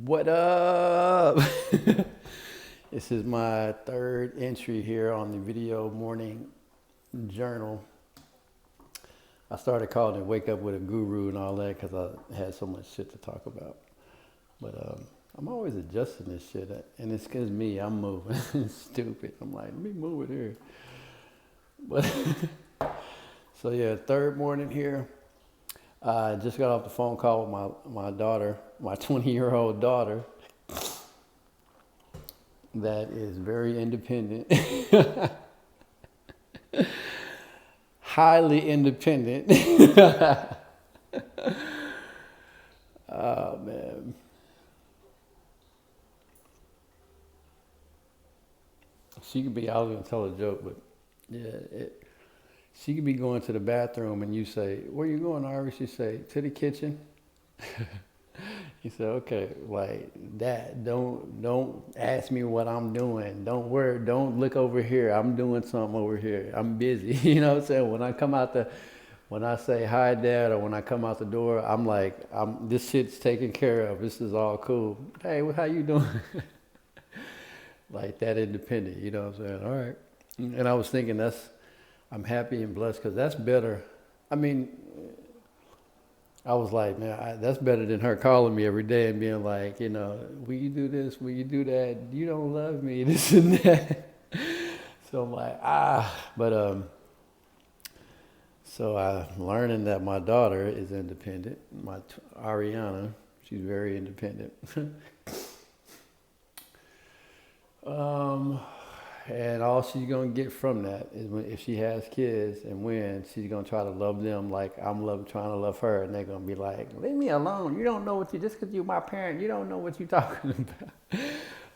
What up? This is my third entry here on the video morning journal. I started calling it Wake Up with a Guru and all that because I had so much shit to talk about. But I'm always adjusting this shit, and it's because me, I'm moving. It's stupid. I'm like, let me move it here. But so yeah, third morning here. I just got off the phone call with my daughter, my 20-year-old daughter, that is very independent, highly independent. Oh man, she could be. I was gonna tell a joke, but yeah, she could be going to the bathroom, and you say, "Where you going, Ari?" She say, "To the kitchen." He said, okay, like that. Don't ask me what I'm doing. Don't worry. Don't look over here. I'm doing something over here. I'm busy. You know what I'm saying? When I say hi, Dad, or when I come out the door, I'm like, this shit's taken care of. This is all cool. Hey, how you doing? Like that independent. You know what I'm saying? All right. And I was thinking I'm happy and blessed because that's better. I mean, I was like, man, that's better than her calling me every day and being like, will you do this? Will you do that? You don't love me, this and that. So I'm like, But so I'm learning that my daughter is independent. Ariana, she's very independent. um, and all she's gonna get from that is if she has kids and when she's gonna try to love them like trying to love her, and they're gonna be like, "Leave me alone. You don't know just because you're my parent, you don't know what you're talking about."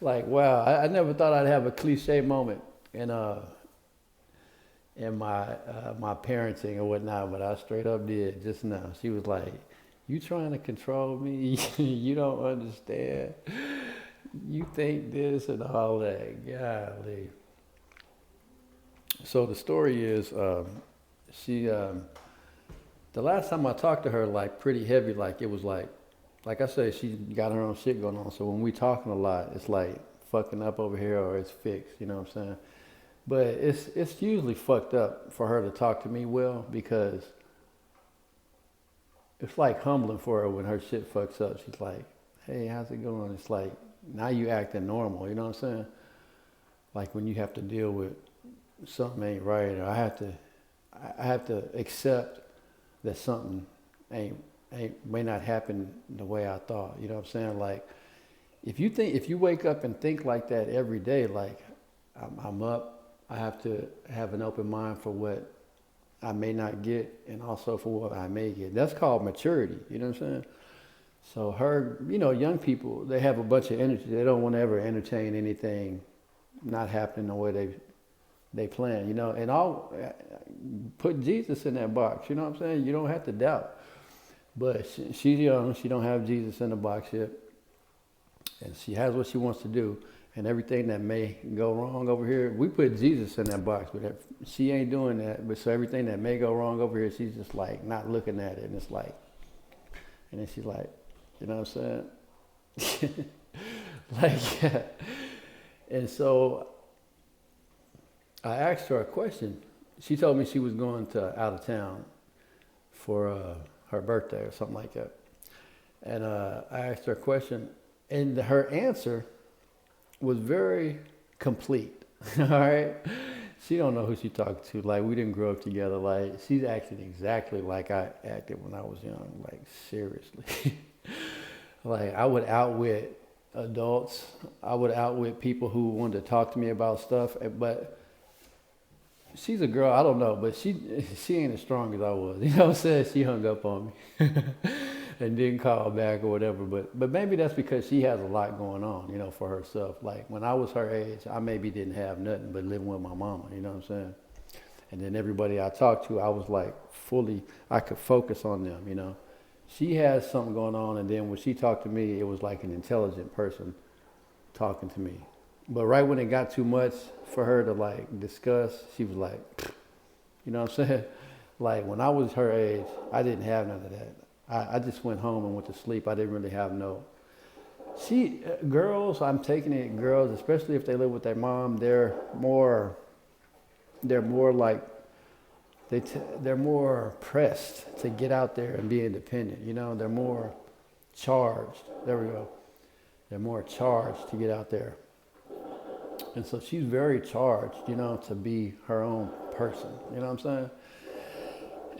Like, wow, I never thought I'd have a cliche moment in my parenting or whatnot, but I straight up did just now. She was like, "You trying to control me? You don't understand. You think this and all that." Golly. So the story is, she, the last time I talked to her, like pretty heavy, like it was like I said, she got her own shit going on. So when we talking a lot, it's like fucking up over here or it's fixed, you know what I'm saying? But it's usually fucked up for her to talk to me well because it's like humbling for her when her shit fucks up. She's like, "Hey, how's it going?" It's like, now you acting normal, you know what I'm saying? Like when you have to deal with something ain't right, or I have to accept that something may not happen the way I thought. You know what I'm saying? Like if you wake up and think like that every day, like I'm up, I have to have an open mind for what I may not get, and also for what I may get. That's called maturity. You know what I'm saying? So young people, they have a bunch of energy. They don't want to ever entertain anything not happening the way they plan, and I'll put Jesus in that box, you know what I'm saying? You don't have to doubt. But she's young, she don't have Jesus in the box yet, and she has what she wants to do, and everything that may go wrong over here, we put Jesus in that box, but she ain't doing that, but so everything that may go wrong over here, she's just like not looking at it, and it's like, and then she's like, you know what I'm saying? Like, yeah. And so I asked her a question. She told me she was going out of town for her birthday or something like that. And I asked her a question, and her answer was very complete. All right, she don't know who she talking to. Like we didn't grow up together. Like she's acting exactly like I acted when I was young. Like seriously, like I would outwit adults. I would outwit people who wanted to talk to me about stuff, but she's a girl, I don't know, but she ain't as strong as I was. You know what I'm saying? She hung up on me and didn't call back or whatever. But maybe that's because she has a lot going on, for herself. Like when I was her age, I maybe didn't have nothing but living with my mama, you know what I'm saying? And then everybody I talked to, I was like I could focus on them. She has something going on, and then when she talked to me, it was like an intelligent person talking to me. But right when it got too much for her to like discuss, she was like, you know what I'm saying? Like when I was her age, I didn't have none of that. I just went home and went to sleep. I didn't really have no Girls, I'm taking it, girls, especially if they live with their mom, they're more like, they're more pressed to get out there and be independent. You know, they're more charged. There we go. They're more charged to get out there. And so she's very charged, you know, to be her own person. You know what I'm saying?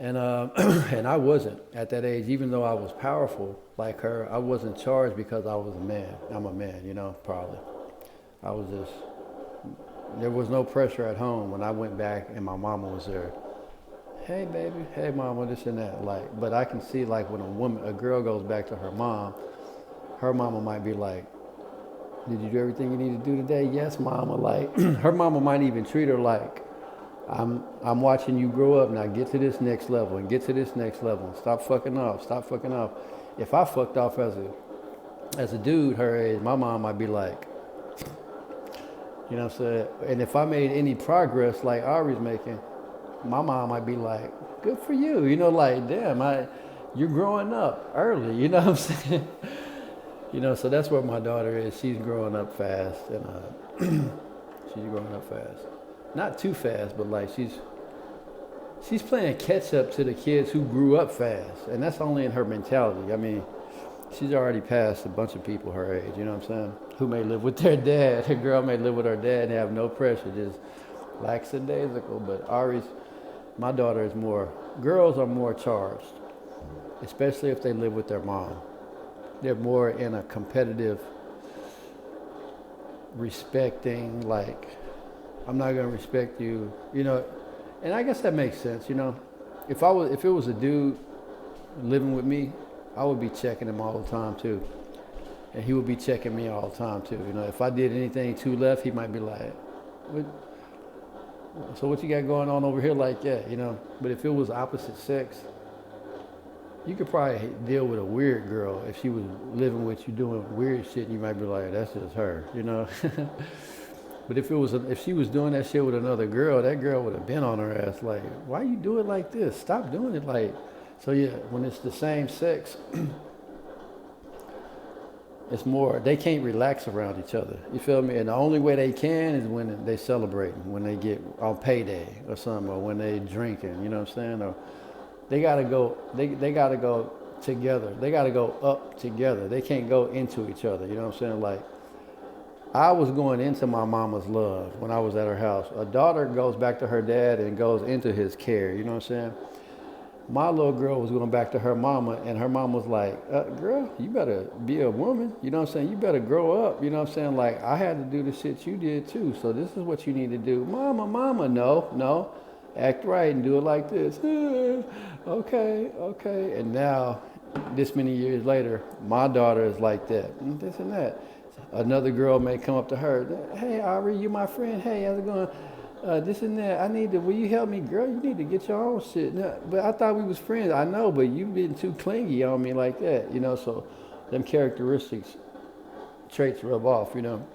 And and I wasn't at that age, even though I was powerful like her. I wasn't charged because I was a man. I'm a man, you know, probably. I was just, there was no pressure at home when I went back and my mama was there. Hey baby, hey mama, this and that. Like, but I can see like when a girl goes back to her mama might be like, did you do everything you need to do today? Yes, mama. Like, her mama might even treat her like, I'm watching you grow up now. Get to this next level and get to this next level. Stop fucking off. Stop fucking off. If I fucked off as a dude her age, my mom might be like, you know what I'm saying? And if I made any progress like Ari's making, my mom might be like, good for you. You know, like, damn, you're growing up early. You know what I'm saying? You know, so that's where my daughter is. She's growing up fast, and she's growing up fast. Not too fast, but like she's playing catch up to the kids who grew up fast, and that's only in her mentality. I mean, she's already passed a bunch of people her age, you know what I'm saying, who may live with their dad. A girl may live with her dad and have no pressure, just lackadaisical. But my daughter is more, girls are more charged, especially if they live with their mom. They're more in a competitive, respecting, like, I'm not gonna respect you, you know, and I guess that makes sense, you know. If it was a dude living with me, I would be checking him all the time too, and he would be checking me all the time too. You know, if I did anything too left, he might be like, so what you got going on over here like that, you know? But if it was opposite sex, you could probably deal with a weird girl if she was living with you doing weird shit, and you might be like, that's just her, you know. But if she was doing that shit with another girl, that girl would have been on her ass like, why you do it like this? Stop doing it like. So yeah, when it's the same sex, it's more, they can't relax around each other. You feel me? And the only way they can is when they celebrating, when they get on payday or something, or when they drinking, you know what I'm saying? Or they gotta go together. They gotta go up together. They can't go into each other, you know what I'm saying? Like, I was going into my mama's love when I was at her house. A daughter goes back to her dad and goes into his care, you know what I'm saying? My little girl was going back to her mama, and her mom was like, girl, you better be a woman, you know what I'm saying? You better grow up, you know what I'm saying? Like, I had to do the shit you did too, so this is what you need to do. Mama, no, act right and do it like this. Okay. And now, this many years later, my daughter is like that, and this and that. Another girl may come up to her, hey, Ari, you my friend. Hey, how's it going? This and that. Will you help me? Girl, you need to get your own shit. No, but I thought we was friends. I know, but you been too clingy on me like that, you know, so them traits rub off, you know.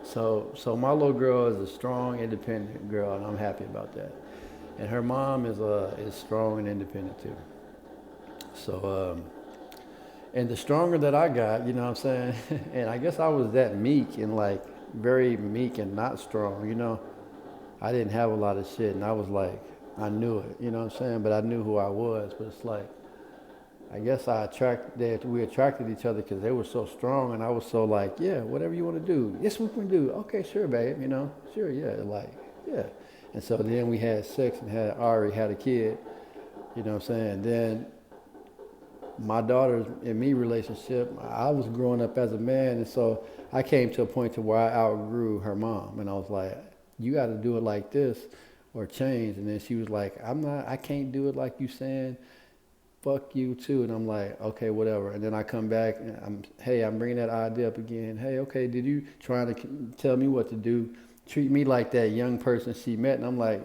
So my little girl is a strong, independent girl, and I'm happy about that. And her mom is strong and independent too. So, and the stronger that I got, you know what I'm saying? And I guess I was that meek and like very meek and not strong, you know? I didn't have a lot of shit, and I was like, I knew it, you know what I'm saying? But I knew who I was, but it's like, I guess we attracted each other because they were so strong, and I was so like, yeah, whatever you want to do. Yes, we can do. Okay, sure, babe, you know? Sure, yeah, like, yeah. And so then we had sex and Ari had a kid, you know what I'm saying? Then my daughter's and me relationship, I was growing up as a man, and so I came to a point to where I outgrew her mom, and I was like, you got to do it like this or change. And then she was like, I can't do it like you saying, fuck you too. And I'm like, okay, whatever. And then I come back and I'm bringing that idea up again. Hey, okay, did you trying to tell me what to do? Treat me like that young person she met. And I'm like,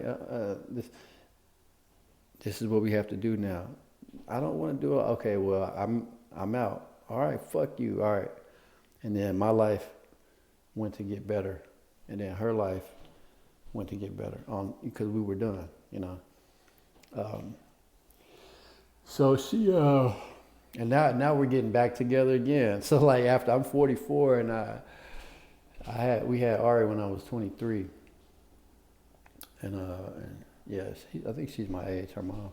this is what we have to do now. I don't want to do it. Okay, well, I'm out. All right, fuck you. All right. And then my life went to get better. And then her life went to get better because we were done, you know. So she, And now we're getting back together again. So like after I'm 44 and we had Ari when I was 23. And yes, I think she's my age, her mom.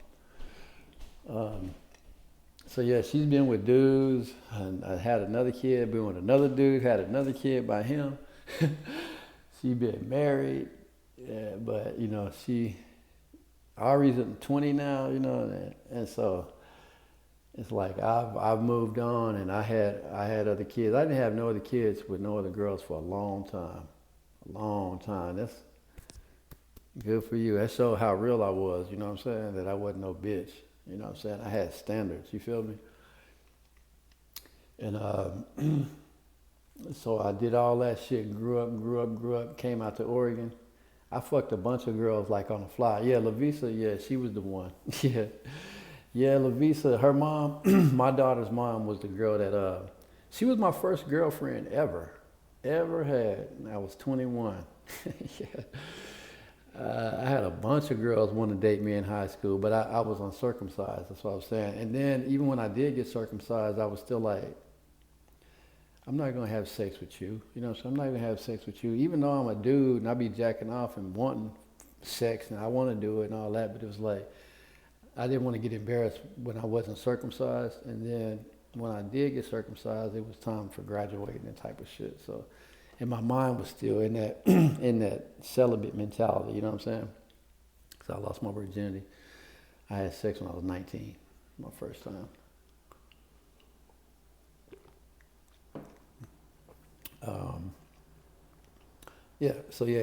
Um, so yeah, she's been with dudes, and I had another kid, been with another dude, had another kid by him. She been married, yeah, but you know, Ari's 20 now, you know, and so it's like I've moved on, and I had other kids. I didn't have no other kids with no other girls for a long time. That's good for you. That showed how real I was. You know what I'm saying? That I wasn't no bitch. You know what I'm saying? I had standards. You feel me? And so I did all that shit. Grew up. Came out to Oregon. I fucked a bunch of girls like on the fly. Yeah, Lavisa. Yeah, she was the one. Yeah. Yeah, Lavisa, her mom, my daughter's mom was the girl that, she was my first girlfriend ever had. I was 21. Yeah. I had a bunch of girls want to date me in high school, but I was uncircumcised. That's what I was saying. And then even when I did get circumcised, I was still like, I'm not going to have sex with you. You know, so I'm not going to have sex with you. Even though I'm a dude and I be jacking off and wanting sex and I want to do it and all that, but it was like, I didn't want to get embarrassed when I wasn't circumcised. And then when I did get circumcised, it was time for graduating and type of shit. So, and my mind was still in that in that celibate mentality, you know what I'm saying? So I lost my virginity. I had sex when I was 19, my first time.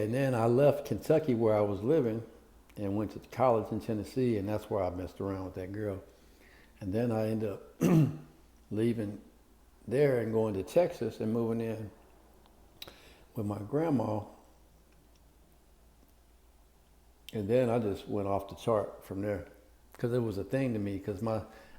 And then I left Kentucky where I was living and went to college in Tennessee, and that's where I messed around with that girl. And then I ended up leaving there and going to Texas and moving in with my grandma. And then I just went off the chart from there because it was a thing to me because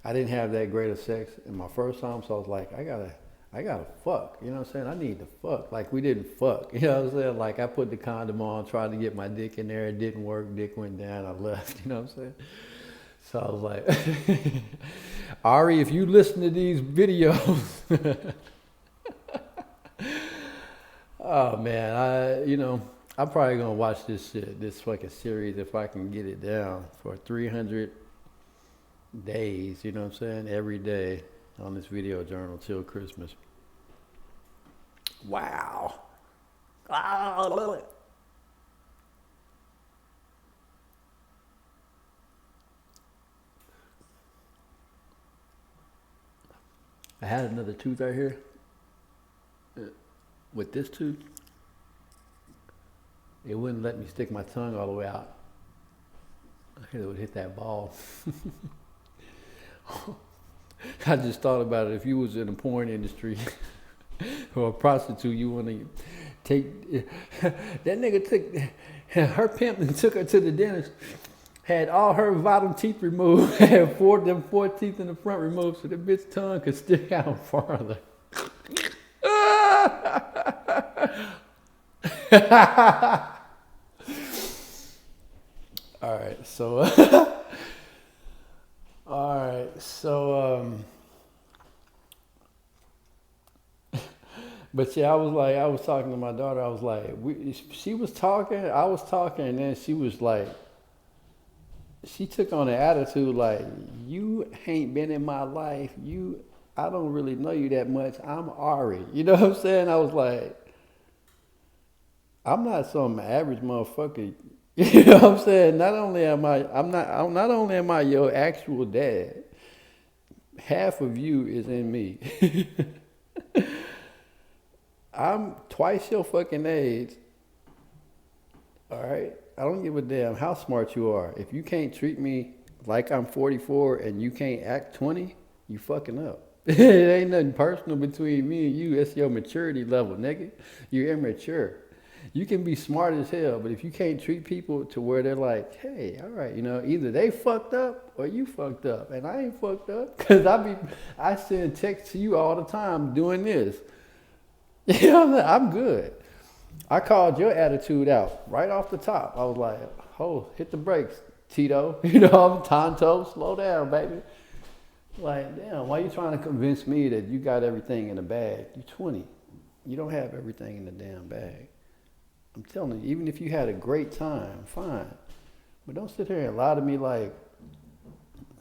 I didn't have that great of sex in my first time, so I was like, I gotta fuck, you know what I'm saying? I need to fuck. Like, we didn't fuck, you know what I'm saying? Like, I put the condom on, tried to get my dick in there, it didn't work, dick went down, I left, you know what I'm saying? So I was like, Ari, if you listen to these videos, oh man, I'm probably gonna watch this fucking series if I can get it down for 300 days, you know what I'm saying? Every day on this video journal till Christmas. Wow. I had another tooth right here. With this tooth, it wouldn't let me stick my tongue all the way out. It would hit that ball. I just thought about it. If you was in the porn industry or a prostitute, you want to take that nigga took her pimp and took her to the dentist. Had all her bottom teeth removed. Had four teeth in the front removed, so the bitch tongue could stick out farther. All right, so but yeah, I was talking to my daughter. I was like, she was talking, I was talking, and then she was like, she took on an attitude like, you ain't been in my life. I don't really know you that much. I'm Ari. You know what I'm saying? I was like, I'm not some average motherfucker. You know what I'm saying? Not only am I your actual dad, half of you is in me. I'm twice your fucking age. All right? I don't give a damn how smart you are. If you can't treat me like I'm 44 and you can't act 20, you fucking up. It ain't nothing personal between me and you. It's your maturity level, nigga. You're immature. You can be smart as hell, but if you can't treat people to where they're like, hey, all right, either they fucked up or you fucked up. And I ain't fucked up because I send texts to you all the time doing this. You know, I'm good. I called your attitude out right off the top. I was like, oh, hit the brakes, Tito. I'm Tonto, slow down, baby. Like, damn, why you trying to convince me that you got everything in the bag? You're 20. You don't have everything in the damn bag. I'm telling you, even if you had a great time, fine. But don't sit here and lie to me like,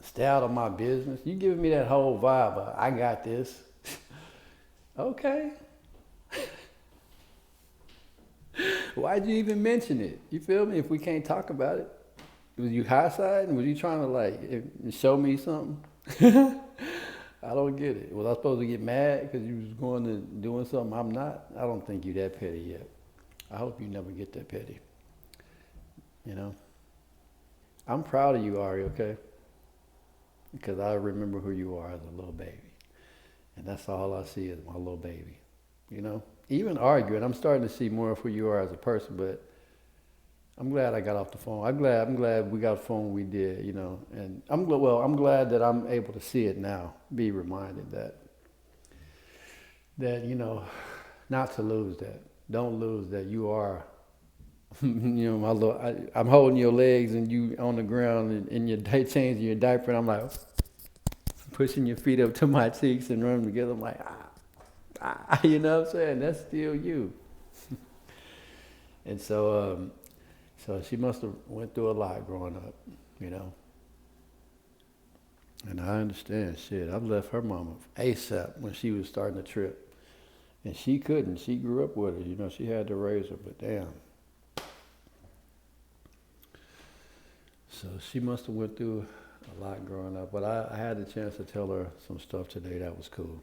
stay out of my business. You giving me that whole vibe of, I got this. Okay. Why'd you even mention it? You feel me? If we can't talk about it. Was you high siding? Was you trying to like show me something? I don't get it. Was I supposed to get mad because you was going to doing something I'm not? I don't think you that petty yet. I hope you never get that petty. You know? I'm proud of you, Ari, okay? Because I remember who you are as a little baby. And that's all I see is my little baby. You know? Even arguing, I'm starting to see more of who you are as a person, but I'm glad I got off the phone. I'm glad we got the phone when we did, you know. And I'm glad that I'm able to see it now. Be reminded that you know, not to lose that. Don't lose that you are. You know, I'm holding your legs and you on the ground and you're changing your diaper and I'm like pushing your feet up to my cheeks and running together. I'm like, you know what I'm saying? That's still you. And so she must have went through a lot growing up, you know. And I understand, shit. I've left her mama ASAP when she was starting to trip. And she couldn't. She grew up with her, you know. She had to raise her, but damn. So she must have went through a lot growing up. But I had the chance to tell her some stuff today that was cool.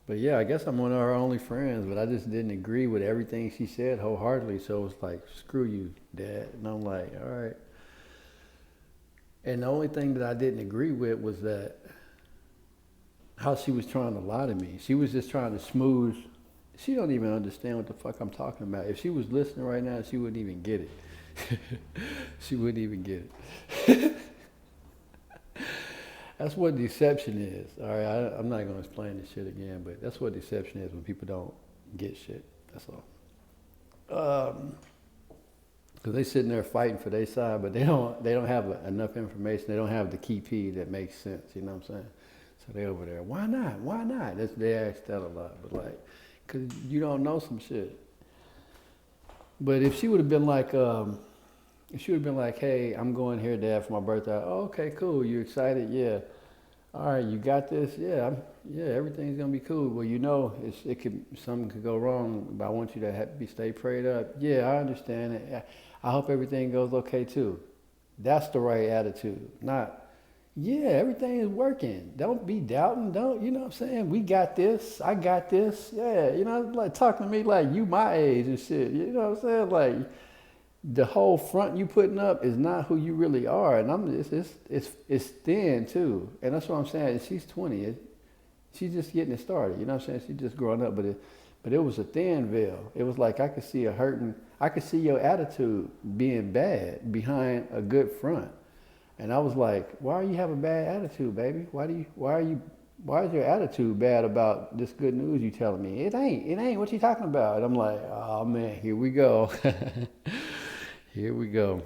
But yeah, I guess I'm one of her only friends, but I just didn't agree with everything she said wholeheartedly. So it was like, screw you, Dad. And I'm like, all right. And the only thing that I didn't agree with was that how she was trying to lie to me. She was just trying to smooth. She don't even understand what the fuck I'm talking about. If she was listening right now, she wouldn't even get it. She wouldn't even get it. That's what deception is. All right, I'm not going to explain this shit again, but that's what deception is when people don't get shit. That's all. Because they sitting there fighting for their side, but they don't have enough information. They don't have the key P that makes sense. You know what I'm saying? So they over there. Why not? Why not? They ask that a lot, but like, because you don't know some shit. But if she would have been like, hey, I'm going here, Dad, for my birthday. Oh, okay, cool. You excited? Yeah. All right, you got this? Yeah, everything's gonna be cool. Well, you know, something could go wrong, but I want you to stay prayed up. Yeah, I understand it. I hope everything goes okay too. That's the right attitude. Not, yeah, everything is working. Don't be doubting. You know what I'm saying? We got this. I got this. Yeah, you know, like talking to me like you my age and shit. You know what I'm saying? Like, the whole front you putting up is not who you really are, and it's thin too, and that's what I'm saying. She's 20, she's just getting it started. You know what I'm saying? She's just growing up, but it was a thin veil. It was like I could see her hurting. I could see your attitude being bad behind a good front, and I was like, why do you have a bad attitude, baby? Why is your attitude bad about this good news you telling me? It ain't. What you talking about? And I'm like, oh man, here we go. Here we go.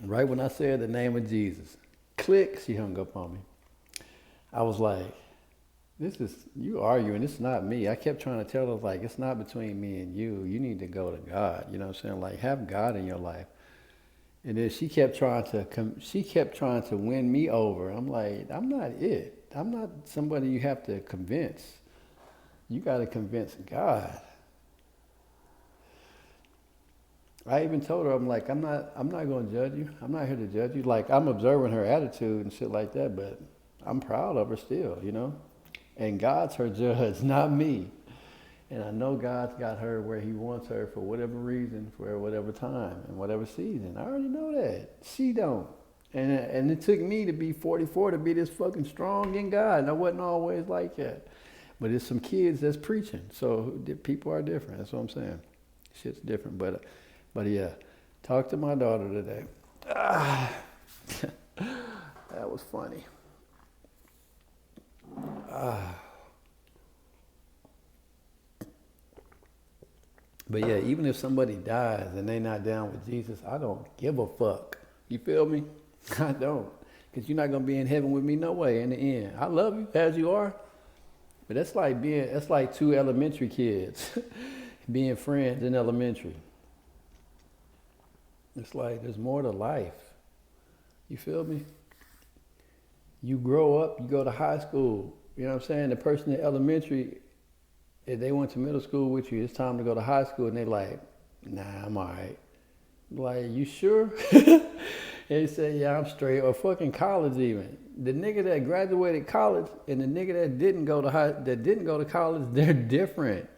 Right when I said the name of Jesus, click, she hung up on me. I was like, you arguing, it's not me. I kept trying to tell her, like, it's not between me and you. You need to go to God. You know what I'm saying? Like, have God in your life. And then she kept trying to win me over. I'm like, I'm not it. I'm not somebody you have to convince. You got to convince God. I even told her, I'm like, I'm not going to judge you. I'm not here to judge you. Like, I'm observing her attitude and shit like that, but I'm proud of her still, you know? And God's her judge, not me. And I know God's got her where he wants her for whatever reason, for whatever time, and whatever season. I already know that. She don't. And it took me to be 44 to be this fucking strong in God. And I wasn't always like that. But it's some kids that's preaching. So people are different. That's what I'm saying. Shit's different. But yeah, talk to my daughter today. That was funny. But yeah, even if somebody dies and they not down with Jesus, I don't give a fuck. You feel me? I don't. Because you're not going to be in heaven with me no way in the end. I love you as you are. But that's like two elementary kids being friends in elementary. It's like there's more to life. You feel me? You grow up, you go to high school. You know what I'm saying? The person in elementary, if they went to middle school with you, it's time to go to high school, and they like, nah, I'm all right. Like, you sure? They say, yeah, I'm straight. Or fucking college even. The nigga that graduated college and the nigga that didn't go to college, they're different.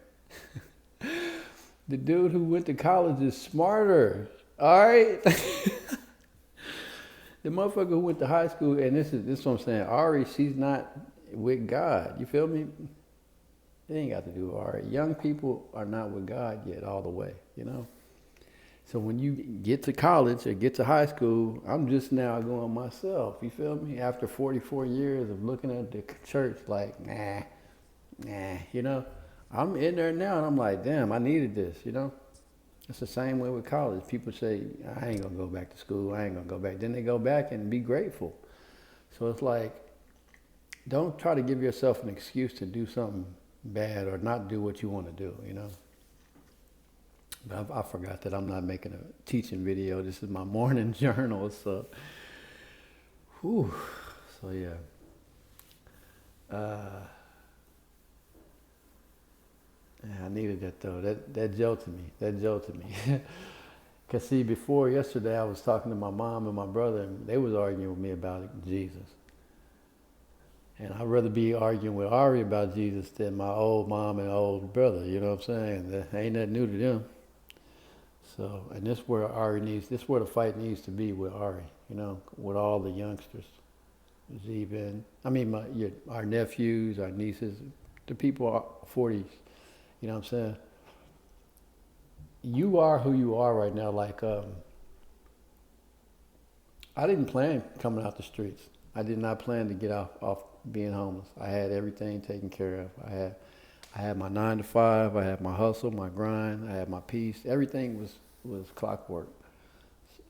The dude who went to college is smarter. All right? The motherfucker who went to high school, and this is what I'm saying, Ari, she's not with God. You feel me? It ain't got to do with Ari. Young people are not with God yet all the way, you know? So when you get to college or get to high school, I'm just now going myself, you feel me? After 44 years of looking at the church like, nah, you know? I'm in there now and I'm like, damn, I needed this, you know? It's the same way with college. People say, I ain't gonna go back to school, I ain't gonna go back. Then they go back and be grateful. So it's like, don't try to give yourself an excuse to do something bad or not do what you want to do, you know? But I forgot that I'm not making a teaching video. This is my morning journal, so, whew, so yeah. Yeah, I needed that though. That jolted me. Cause see, before yesterday, I was talking to my mom and my brother, and they was arguing with me about Jesus. And I'd rather be arguing with Ari about Jesus than my old mom and old brother. You know what I'm saying? That ain't nothing new to them. So, and this where the fight needs to be with Ari. You know, with all the youngsters. Our nephews, our nieces, the people are 40s. You know what I'm saying? You are who you are right now. Like, I didn't plan coming out the streets. I did not plan to get off being homeless. I had everything taken care of. I had my 9 to 5. I had my hustle, my grind. I had my peace. Everything was clockwork.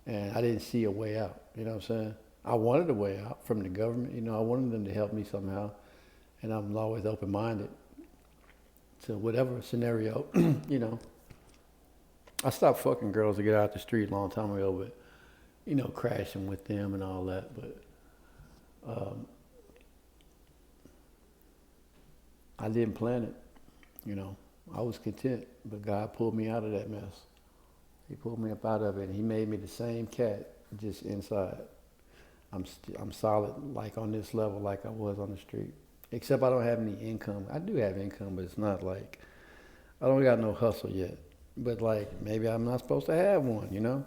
And I didn't see a way out. You know what I'm saying? I wanted a way out from the government. You know, I wanted them to help me somehow. And I'm always open-minded to whatever scenario, you know. I stopped fucking girls to get out the street a long time ago, but, you know, crashing with them and all that. But I didn't plan it, you know. I was content, but God pulled me out of that mess. He pulled me up out of it, and he made me the same cat, just inside. I'm solid, like on this level, like I was on the street. Except I don't have any income. I do have income, but it's not like, I don't got no hustle yet. But like, maybe I'm not supposed to have one, you know?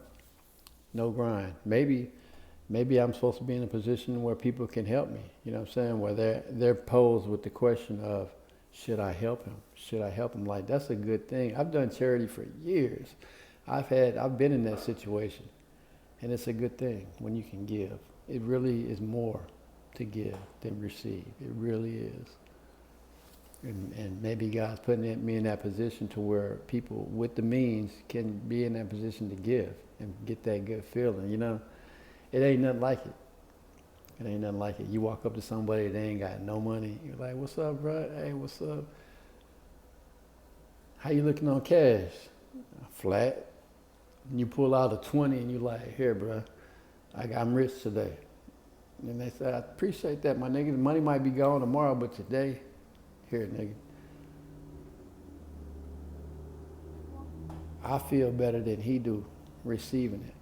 No grind. Maybe I'm supposed to be in a position where people can help me, you know what I'm saying? Where they're posed with the question of, should I help him? Should I help him? Like, that's a good thing. I've done charity for years. I've been in that situation, and it's a good thing when you can give. It really is more to give than receive. It really is. And maybe God's putting me in that position to where people with the means can be in that position to give and get that good feeling, you know? It ain't nothing like it. It ain't nothing like it. You walk up to somebody that ain't got no money. You're like, what's up, bro? Hey, what's up? How you looking on cash? Flat. And you pull out a 20 and you like, here, bro, I'm rich today. And they say, I appreciate that, my nigga. The money might be gone tomorrow, but today, here, nigga. I feel better than he do receiving it.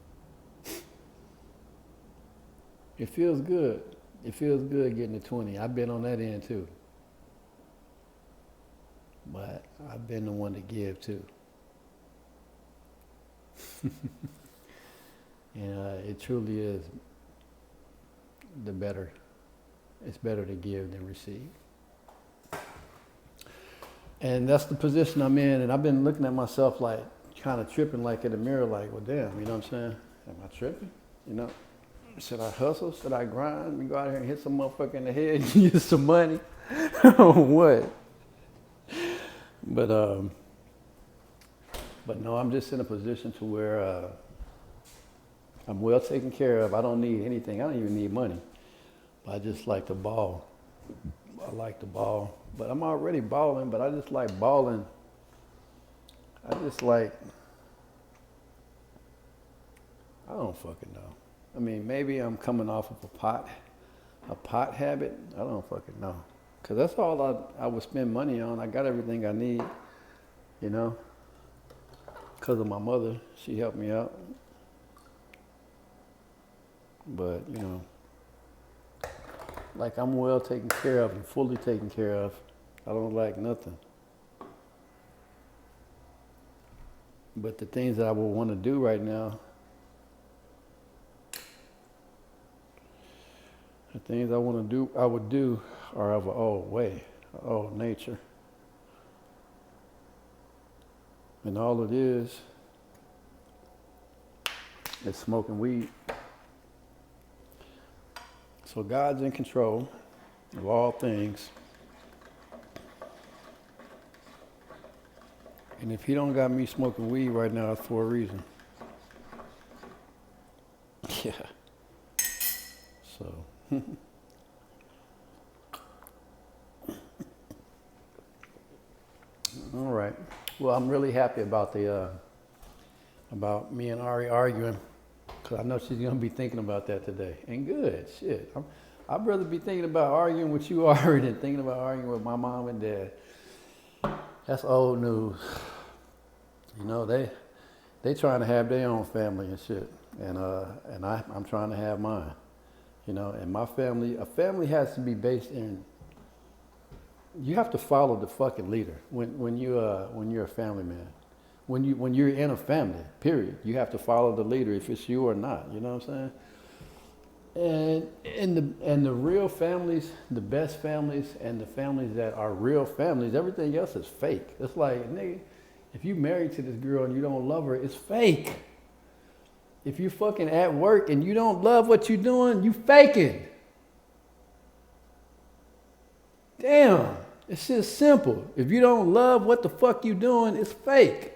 It feels good. It feels good getting the 20. I've been on that end too. But I've been the one to give too. And it truly is it's better to give than receive. And that's the position I'm in, and I've been looking at myself like, kind of tripping like in the mirror, like, well, damn, you know what I'm saying? Am I tripping? You know? Should I hustle? Should I grind? We go out here and hit some motherfucker in the head and use some money? What? But, But no, I'm just in a position to where I'm well taken care of. I don't need anything. I don't even need money. But I just like to ball. I like to ball. But I'm already balling, but I just like balling. I just like, I don't fucking know. I mean, maybe I'm coming off of a pot habit. I don't fucking know. Because that's all I would spend money on. I got everything I need, you know. Because of my mother, she helped me out. But, you know, like I'm well taken care of and fully taken care of. I don't lack nothing. But the things that I would want to do right now, the things I want to do, I would do are of an old way, old nature. And all it is smoking weed. So God's in control of all things. And if he don't got me smoking weed right now, it's for a reason. Yeah. So. All right. Well, I'm really happy about about me and Ari arguing, because I know she's gonna be thinking about that today. And good shit. I'd rather be thinking about arguing with you, Ari, than thinking about arguing with my mom and dad. That's old news. You know, they trying to have their own family and shit, and I'm trying to have mine. You know, and my family, a family has to be based in. You have to follow the fucking leader when you're a family man. When you're in a family, period, you have to follow the leader if it's you or not. You know what I'm saying? And the real families, the best families, and the families that are real families, everything else is fake. It's like, nigga, if you married to this girl and you don't love her, it's fake. If you fucking at work and you don't love what you're doing, you faking. Damn, it's just simple. If you don't love what the fuck you doing, it's fake.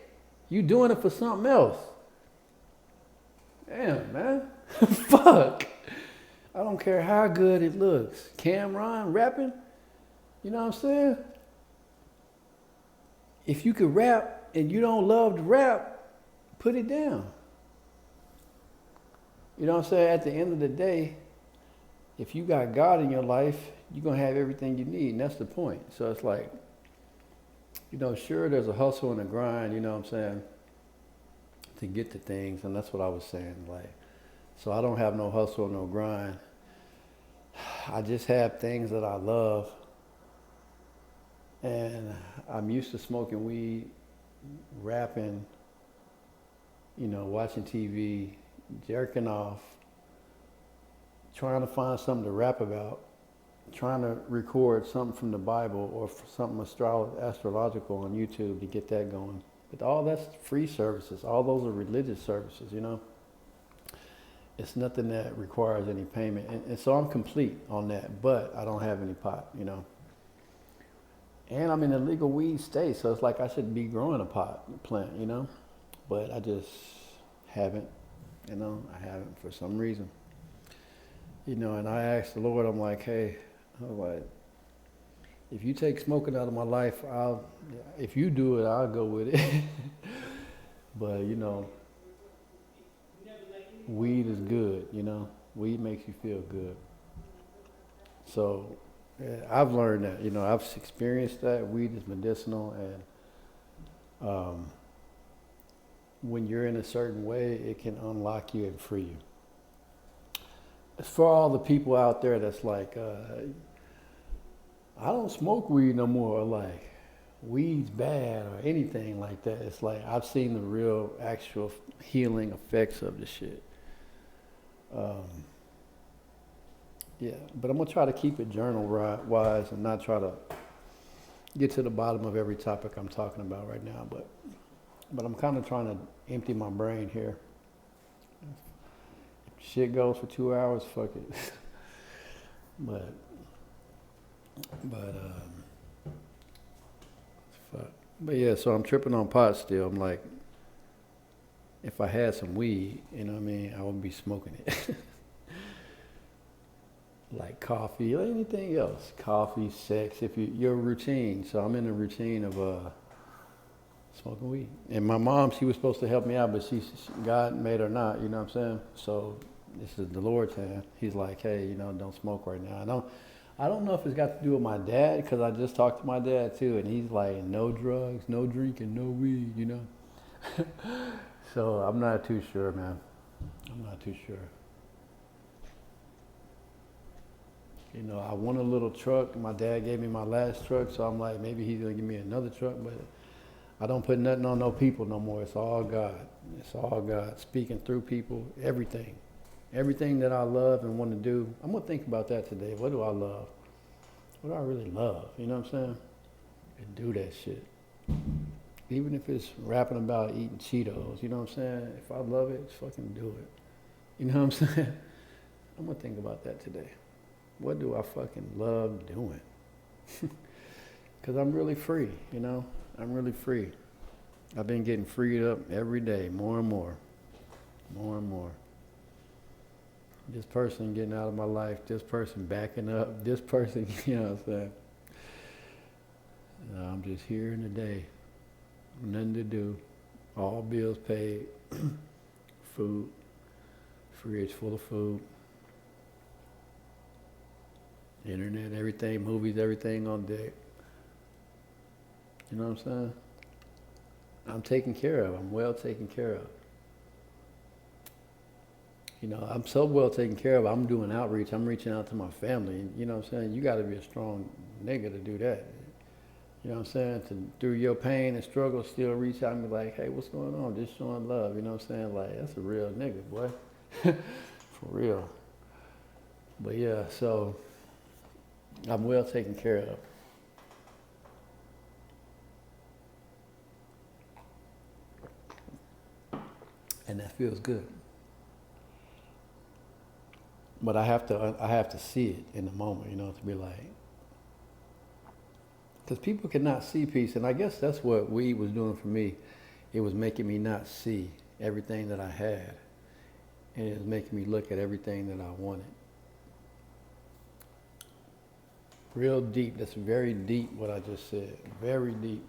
You doing it for something else. Damn, man. Fuck. I don't care how good it looks. Cameron rapping, you know what I'm saying? If you could rap and you don't love to rap, put it down. You know what I'm saying? At the end of the day, if you got God in your life, you're going to have everything you need, and that's the point. So it's like, you know, sure, there's a hustle and a grind, you know what I'm saying, to get to things, and that's what I was saying. Like, so I don't have no hustle, no grind. I just have things that I love, and I'm used to smoking weed, rapping, you know, watching TV, jerking off, trying to find something to rap about, trying to record something from the Bible or something astrological on YouTube to get that going. But all that's free services. All those are religious services, you know. It's nothing that requires any payment. And so I'm complete on that, but I don't have any pot, you know. And I'm in a legal weed state, so it's like I should be growing a pot plant, you know. But I just haven't, you know, I haven't for some reason. You know, and I asked the Lord, I'm like, hey, I'm like, if you take smoking out of my life, if you do it, I'll go with it. But, you know, weed is good, you know. Weed makes you feel good. So yeah, I've learned that, you know, I've experienced that. Weed is medicinal, and when you're in a certain way, it can unlock you and free you. For all the people out there that's like, I don't smoke weed no more, or like, weed's bad, or anything like that. It's like, I've seen the real, actual healing effects of the shit. Yeah, but I'm going to try to keep it journal-wise and not try to get to the bottom of every topic I'm talking about right now, but I'm kind of trying to empty my brain here. Shit goes for 2 hours, fuck it. but fuck. But yeah, so I'm tripping on pot still. I'm like, if I had some weed, you know what I mean, I would be smoking it. Like coffee or anything else. Coffee, sex, if your routine. So I'm in a routine of smoking weed. And my mom, she was supposed to help me out, but God made her not, you know what I'm saying? So this is the Lord's hand. He's like, hey, don't smoke right now. I don't know if it's got to do with my dad, because I just talked to my dad too, and he's like, no drugs, no drinking, no weed. So I'm not too sure, man. I'm not too sure. I want a little truck. My dad gave me my last truck, so I'm like, maybe he's gonna give me another truck, but I don't put nothing on no people no more. It's all God. It's all God speaking through people, everything. Everything that I love and want to do. I'm gonna think about that today. What do I love? What do I really love? You know what I'm saying? And do that shit. Even if it's rapping about eating Cheetos, you know what I'm saying? If I love it, just fucking do it. You know what I'm saying? I'm gonna think about that today. What do I fucking love doing? Because I'm really free, I'm really free. I've been getting freed up every day, more and more. More and more. This person getting out of my life, this person backing up, this person, you know what I'm saying? I'm just here in the day. Nothing to do. All bills paid. Food. Fridge full of food. Internet, everything, movies, everything on deck. You know what I'm saying? I'm taken care of. I'm well taken care of. I'm so well taken care of. I'm doing outreach. I'm reaching out to my family. And you know what I'm saying? You got to be a strong nigga to do that. You know what I'm saying? Through your pain and struggle, still reach out and be like, hey, what's going on? Just showing love. You know what I'm saying? Like, that's a real nigga, boy. For real. But yeah, so I'm well taken care of. And that feels good. But I have to see it in the moment, to be like, because people cannot see peace, and I guess that's what weed was doing for me. It was making me not see everything that I had, and it was making me look at everything that I wanted. Real deep. That's very deep what I just said. Very deep.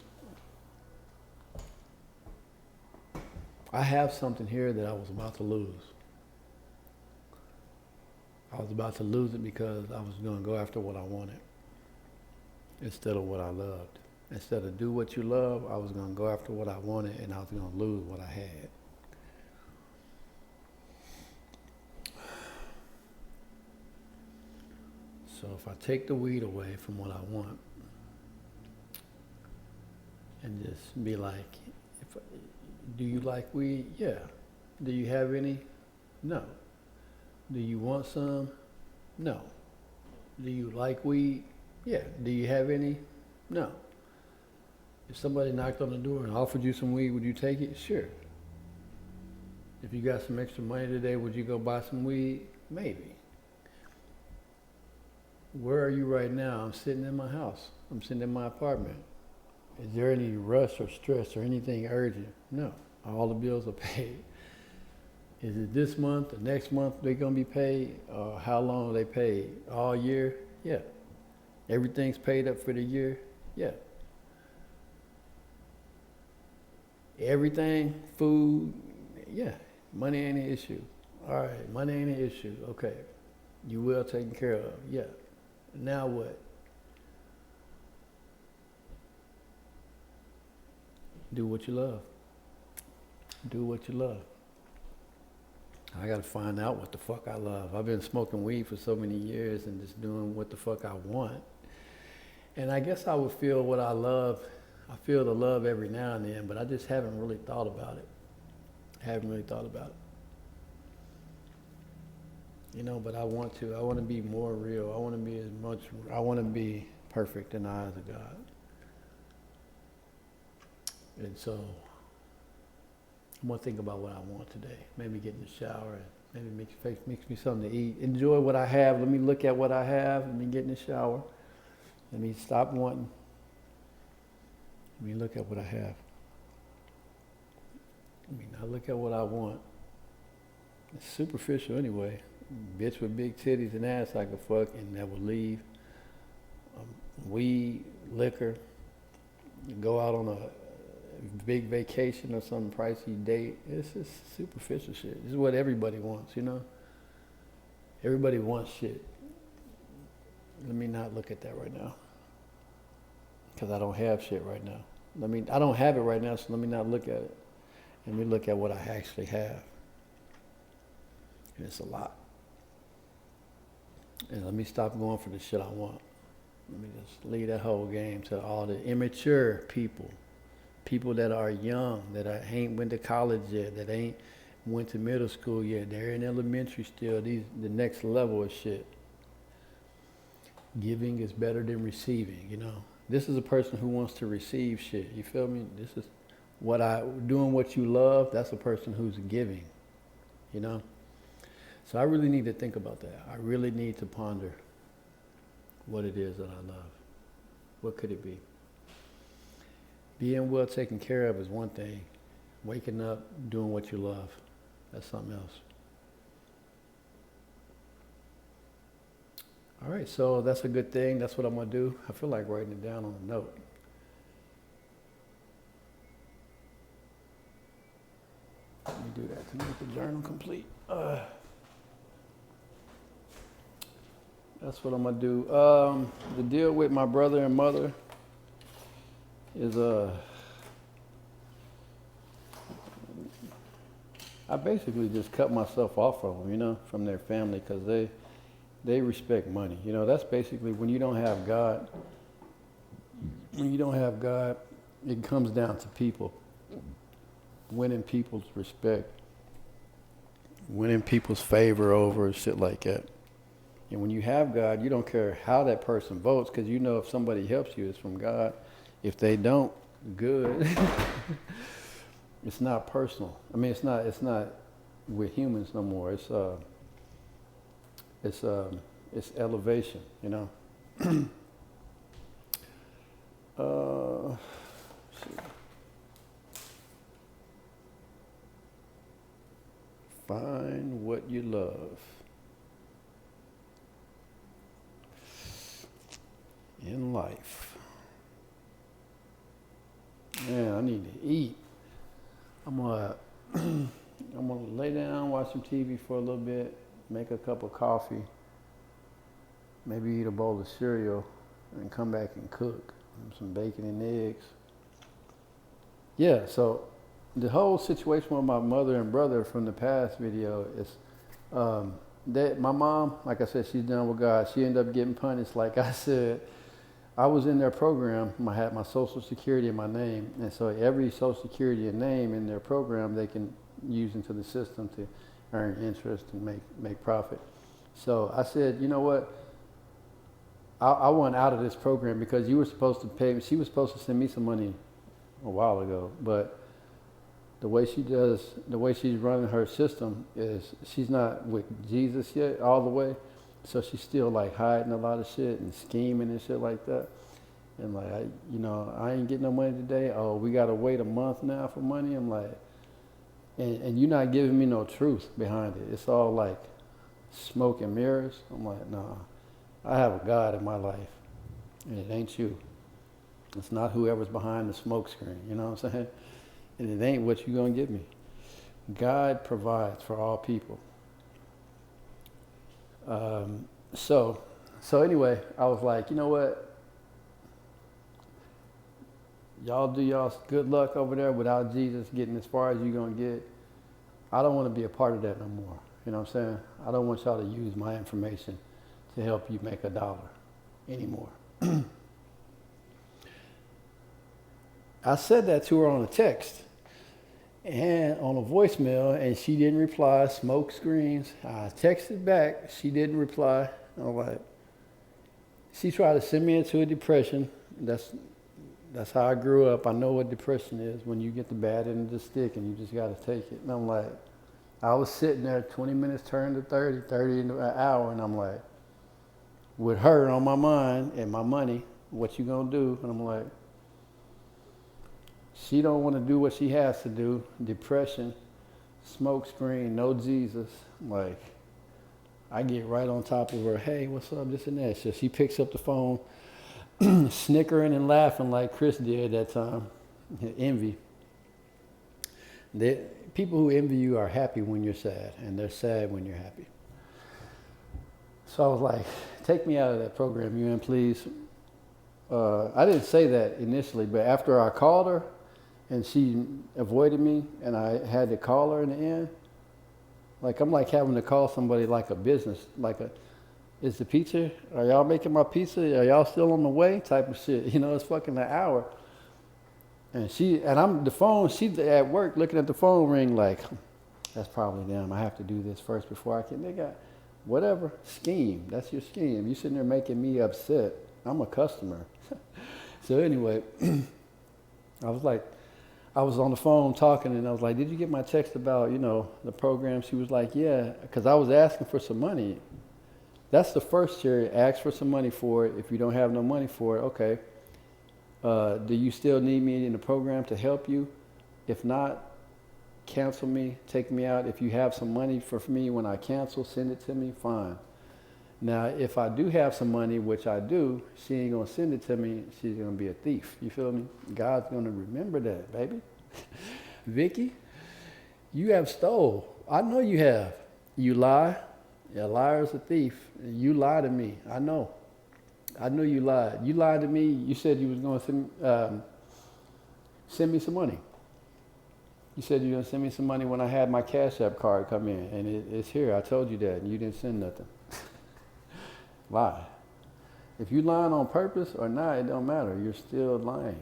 I have something here that I was about to lose. I was about to lose it because I was going to go after what I wanted instead of what I loved. Instead of do what you love, I was going to go after what I wanted, and I was going to lose what I had. So if I take the weed away from what I want and just be like, do you like weed? Yeah. Do you have any? No. Do you want some? No. Do you like weed? Yeah. Do you have any? No. If somebody knocked on the door and offered you some weed, would you take it? Sure. If you got some extra money today, would you go buy some weed? Maybe. Where are you right now? I'm sitting in my house. I'm sitting in my apartment. Is there any rush or stress or anything urgent? No. All the bills are paid. Is it this month or next month they're going to be paid? How long are they paid? All year? Yeah. Everything's paid up for the year? Yeah. Everything, food, yeah. Money ain't an issue. All right, money ain't an issue. Okay. You well taken care of? Yeah. Now what? Do what you love. Do what you love. I got to find out what the fuck I love. I've been smoking weed for so many years and just doing what the fuck I want. And I guess I would feel what I love. I feel the love every now and then, but I just haven't really thought about it. But I want to. I want to be more real. I want to be perfect in the eyes of God. And so I'm going to think about what I want today. Maybe get in the shower and maybe mix me something to eat. Enjoy what I have. Let me look at what I have. Let me get in the shower. Let me stop wanting. Let me look at what I have. I mean, I look at what I want. It's superficial anyway. Bitch with big titties and ass I could fuck and that would leave. Weed, liquor, go out on a big vacation or some pricey date. It's just superficial shit. This is what everybody wants, you know? Everybody wants shit. Let me not look at that right now. Because I don't have shit right now. I don't have it right now, so let me not look at it. Let me look at what I actually have. And it's a lot. And let me stop going for the shit I want. Let me just leave that whole game to all the immature people. People that are young, that ain't went to college yet, that ain't went to middle school yet. They're in elementary still. The next level of shit. Giving is better than receiving, you know. This is a person who wants to receive shit. You feel me? This is doing what you love. That's a person who's giving, you know. So I really need to think about that. I really need to ponder what it is that I love. What could it be? Being well taken care of is one thing. Waking up, doing what you love, that's something else. All right, so that's a good thing. That's what I'm going to do. I feel like writing it down on a note. Let me do that to make the journal complete. That's what I'm going to do. The deal with my brother and mother is I basically just cut myself off of them, you know, from their family because they respect money. You know, that's basically when you don't have God. When you don't have God, it comes down to people. Winning people's respect. Winning people's favor over shit like that. And when you have God, you don't care how that person votes because you know if somebody helps you, it's from God. If they don't, good. It's not personal. I mean, it's not with humans no more. It's elevation, you know. Find what you love. In life. Man, I need to eat. I'm gonna lay down, watch some TV for a little bit, make a cup of coffee, maybe eat a bowl of cereal, and come back and cook some bacon and eggs. Yeah, so the whole situation with my mother and brother from the past video is that my mom, like I said, she's done with God. She ended up getting punished, like I said. I was in their program. I had my social security and my name. And so every social security and name in their program, they can use into the system to earn interest and make profit. So I said, you know what? I want out of this program because you were supposed to pay me. She was supposed to send me some money a while ago. But the way she's running her system is she's not with Jesus yet all the way. So she's still like hiding a lot of shit and scheming and shit like that. And like, I ain't getting no money today. Oh, we got to wait a month now for money. I'm like, and you're not giving me no truth behind it. It's all like smoke and mirrors. I'm like, nah, I have a God in my life and it ain't you. It's not whoever's behind the smoke screen. You know what I'm saying? And it ain't what you going to give me. God provides for all people. So anyway, I was like, you know what? Y'all do y'all's good luck over there without Jesus getting as far as you're going to get. I don't want to be a part of that no more. You know what I'm saying? I don't want y'all to use my information to help you make $1 anymore. I said that to her on a text and on a voicemail, and she didn't reply. Smoke screens. I texted back. She didn't reply. I was like, she tried to send me into a depression. That's how I grew up. I know what depression is when you get the bad end of the stick and you just got to take it. And I'm like, I was sitting there 20 minutes turned to 30 into an hour, and I'm like, with her on my mind and my money, what you gonna do? And I'm like, She don't want to do what she has to do. Depression, smoke screen, no Jesus. Like, I get right on top of her. Hey, what's up? This and that. So she picks up the phone, snickering and laughing like Chris did that time. Envy. People who envy you are happy when you're sad, and they're sad when you're happy. So I was like, take me out of that program, UN, please. I didn't say that initially, but after I called her and she avoided me and I had to call her in the end, like I'm like having to call somebody like a business, is the pizza, are y'all making my pizza? Are y'all still on the way? Type of shit. You know, it's fucking an hour. And she's at work looking at the phone ring like, that's probably them. I have to do this first before I can. They got whatever scheme. That's your scheme. You sitting there making me upset. I'm a customer. So anyway, I was on the phone talking and I was like, did you get my text about, the program? She was like, yeah, because I was asking for some money. That's the first tier. Ask for some money for it. If you don't have no money for it, okay. Do you still need me in the program to help you? If not, cancel me, take me out. If you have some money for me when I cancel, send it to me, fine. Now, if I do have some money, which I do, she ain't gonna send it to me, she's gonna be a thief. You feel me? God's gonna remember that, baby. Vicky, you have stole. I know you have. You lie. A liar's a thief. You lie to me. I know. I knew you lied. You lied to me. You said you was going to send me some money. You said you were going to send me some money when I had my Cash App card come in, and it's here. I told you that, and you didn't send nothing. Lie. If you lying on purpose or not, it don't matter. You're still lying.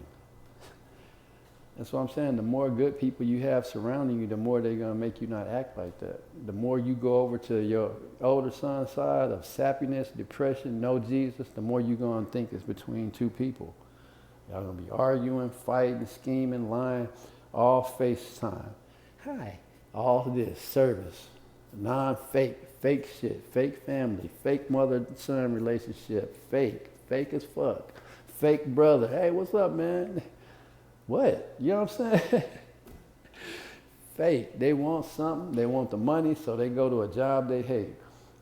That's what I'm saying. The more good people you have surrounding you, the more they're going to make you not act like that. The more you go over to your older son's side of sappiness, depression, no Jesus, the more you're going to think it's between two people. Y'all going to be arguing, fighting, scheming, lying, all FaceTime. Hi. All this, service, non-fake, fake shit, fake family, fake mother-son relationship, fake as fuck, fake brother. Hey, what's up, man? What? You know what I'm saying? Fake. They want something. They want the money, so they go to a job they hate.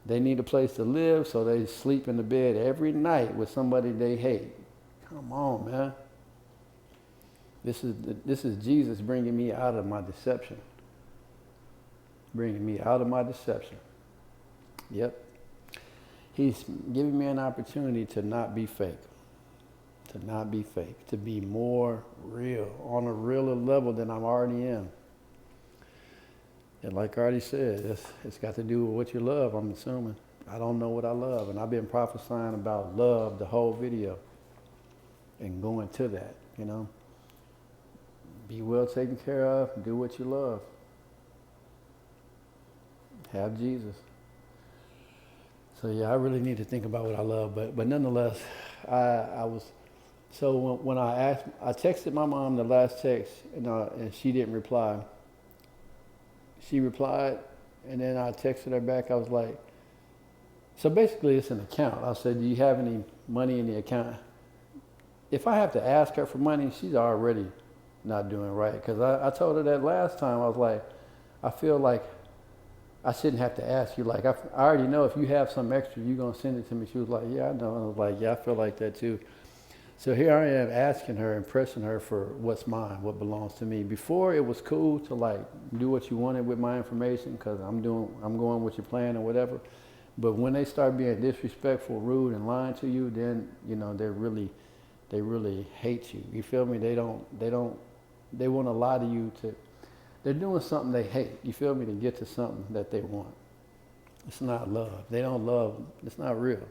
They need a place to live, so they sleep in the bed every night with somebody they hate. Come on, man. This is Jesus bringing me out of my deception. Bringing me out of my deception. Yep. He's giving me an opportunity to not be fake. To not be fake, to be more real, on a realer level than I'm already in. And like I already said, it's got to do with what you love, I'm assuming. I don't know what I love, and I've been prophesying about love the whole video and going to that, Be well taken care of, do what you love. Have Jesus. So yeah, I really need to think about what I love, but nonetheless, I was... So when I texted my mom the last text, and she didn't reply. She replied, and then I texted her back. I was like, so basically it's an account. I said, do you have any money in the account? If I have to ask her for money, she's already not doing right. Because I told her that last time. I was like, I feel like I shouldn't have to ask you. Like, I already know if you have some extra, you're going to send it to me. She was like, yeah, I know. I was like, yeah, I feel like that too. So here I am asking her, impressing her for what's mine, what belongs to me. Before it was cool to do what you wanted with my information because I'm going with your plan or whatever. But when they start being disrespectful, rude, and lying to you, then they really hate you. You feel me? They want to lie to you they're doing something they hate. You feel me? To get to something that they want. It's not love. They don't love. It's not real.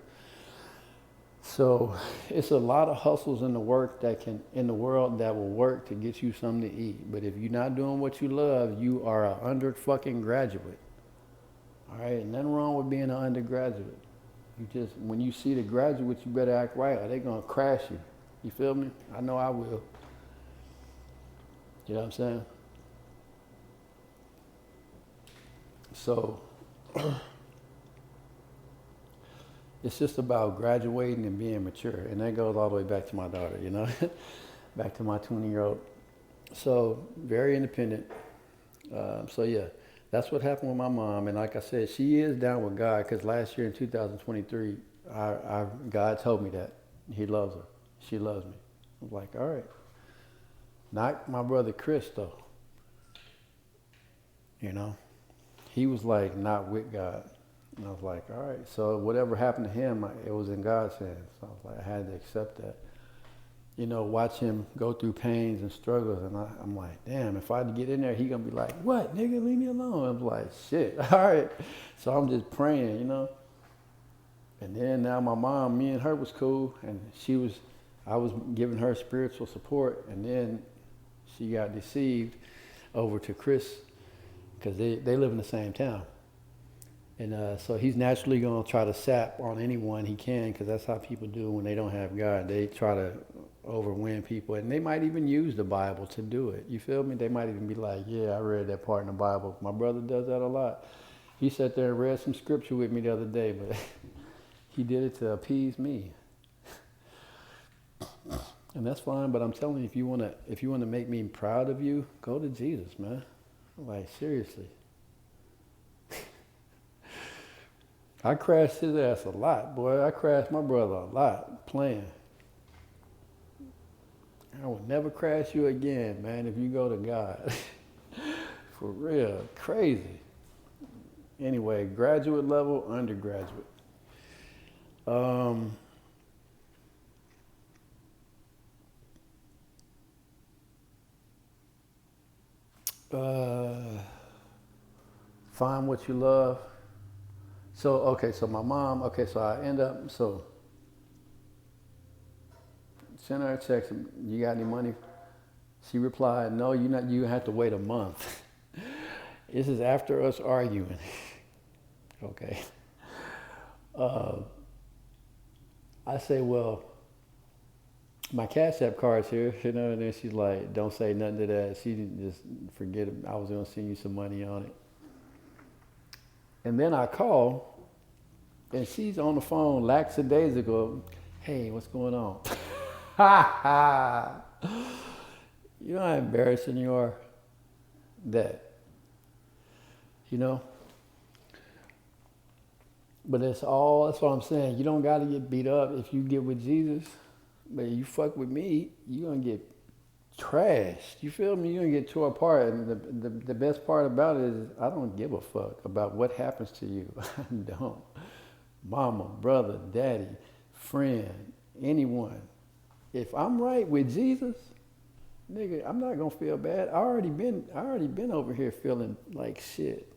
So it's a lot of hustles in the world that will work to get you something to eat. But if you're not doing what you love, you are an undergraduate. All right, nothing wrong with being an undergraduate. When you see the graduates, you better act right or they're gonna crash you. You feel me? I know I will. You know what I'm saying? So it's just about graduating and being mature. And that goes all the way back to my daughter, back to my 20-year-old So very independent. So yeah, that's what happened with my mom. And like I said, she is down with God because last year in 2023, God told me that He loves her. She loves me. I was like, all right. Not my brother Chris though. You know, he was like not with God. And I was like, all right. So whatever happened to him, it was in God's hands. So I was like, I had to accept that. You know, watch him go through pains and struggles. And I'm like, damn, if I get in there, he going to be like, what, nigga, leave me alone. I'm like, shit, all right. So I'm just praying, you know. And then now my mom, me and her was cool. And I was giving her spiritual support. And then she got deceived over to Chris because they live in the same town. And so he's naturally going to try to sap on anyone he can because that's how people do when they don't have God. They try to overwin people. And they might even use the Bible to do it. You feel me? They might even be like, yeah, I read that part in the Bible. My brother does that a lot. He sat there and read some scripture with me the other day, but he did it to appease me. And that's fine, but I'm telling you, if you want to make me proud of you, go to Jesus, man. Like, seriously. I crashed his ass a lot, boy. I crashed my brother a lot playing. I will never crash you again, man, if you go to God. For real. Crazy. Anyway, graduate level, undergraduate. Find what you love. So my mom, so I end up, sent her a text, you got any money? She replied, no, you have to wait a month. This is after us arguing. Okay. I say, well, my Cash App card's here, you know, and then she's like, don't say nothing to that. She didn't just forget it. I was going to send you some money on it. And then I call, and she's on the phone lackadaisical. Hey, what's going on? You know how embarrassing you are? That, you know? But that's what I'm saying. You don't got to get beat up if you get with Jesus. But you fuck with me, you're going to get trashed. You feel me? You're going to get tore apart. And the best part about it is I don't give a fuck about what happens to you. I don't. Mama, brother, daddy, friend, anyone. If I'm right with Jesus, nigga, I'm not going to feel bad. I already been over here feeling like shit.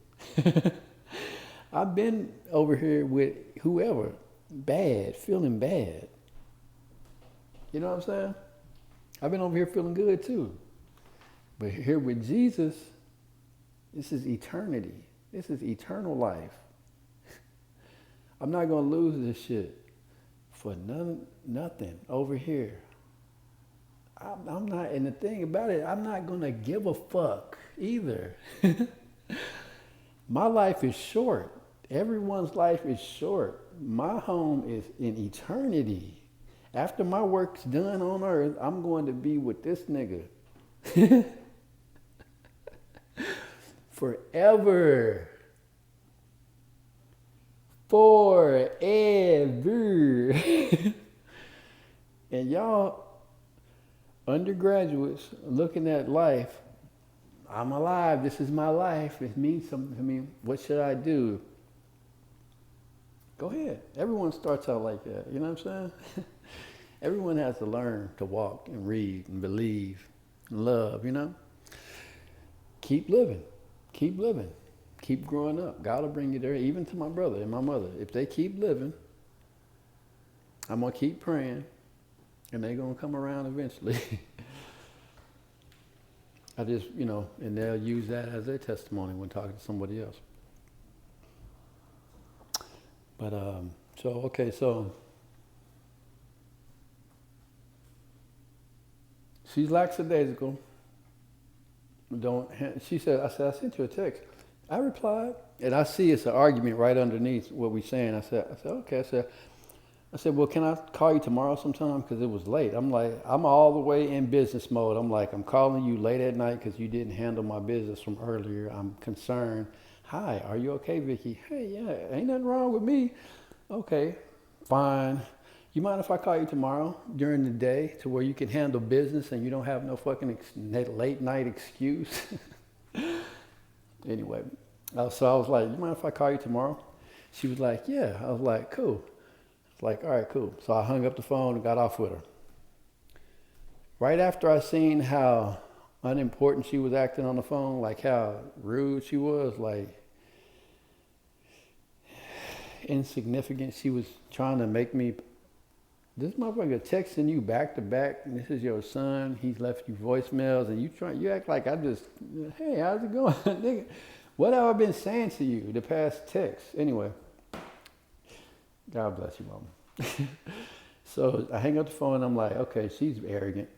I've been over here with whoever, bad, feeling bad. You know what I'm saying? I've been over here feeling good too. But here with Jesus, this is eternity. This is eternal life. I'm not going to lose this shit for nothing over here. I'm not, and the thing about it, I'm not going to give a fuck either. My life is short. Everyone's life is short. My home is in eternity. After my work's done on earth, I'm going to be with this nigga. Forever. Forever. And y'all, undergraduates, looking at life, I'm alive, this is my life, it means something to me, what should I do? Go ahead. Everyone starts out like that, you know what I'm saying? Everyone has to learn to walk and read and believe and love, you know? Keep living. Keep living. Keep growing up. God will bring you there, even to my brother and my mother. If they keep living, I'm going to keep praying, and they're going to come around eventually. I just, you know, and they'll use that as their testimony when talking to somebody else. But, so she's lackadaisical. She said, I sent you a text. I replied, and I see it's an argument right underneath what we're saying. I said, okay. I said, I said, well, can I call you tomorrow sometime? Because it was late. I'm like, I'm all the way in business mode. I'm like, I'm calling you late at night because you didn't handle my business from earlier. I'm concerned. Hi, are you okay, Vicky? Hey, yeah, ain't nothing wrong with me. Okay, fine. You mind if I call you tomorrow during the day to where you can handle business and you don't have no fucking late night excuse? Anyway, so I was like, you mind if I call you tomorrow? She was like, yeah. I was like, cool. It's like, all right, cool. So I hung up the phone and got off with her. Right after I seen how unimportant she was acting on the phone, like how rude she was, like insignificant. She was trying to make me, this motherfucker texting you back to back, and this is your son, he's left you voicemails, and you act like I just, hey, how's it going? Nigga, what have I been saying to you the past text? Anyway, God bless you, mama. So I hang up the phone, and I'm like, okay, she's arrogant.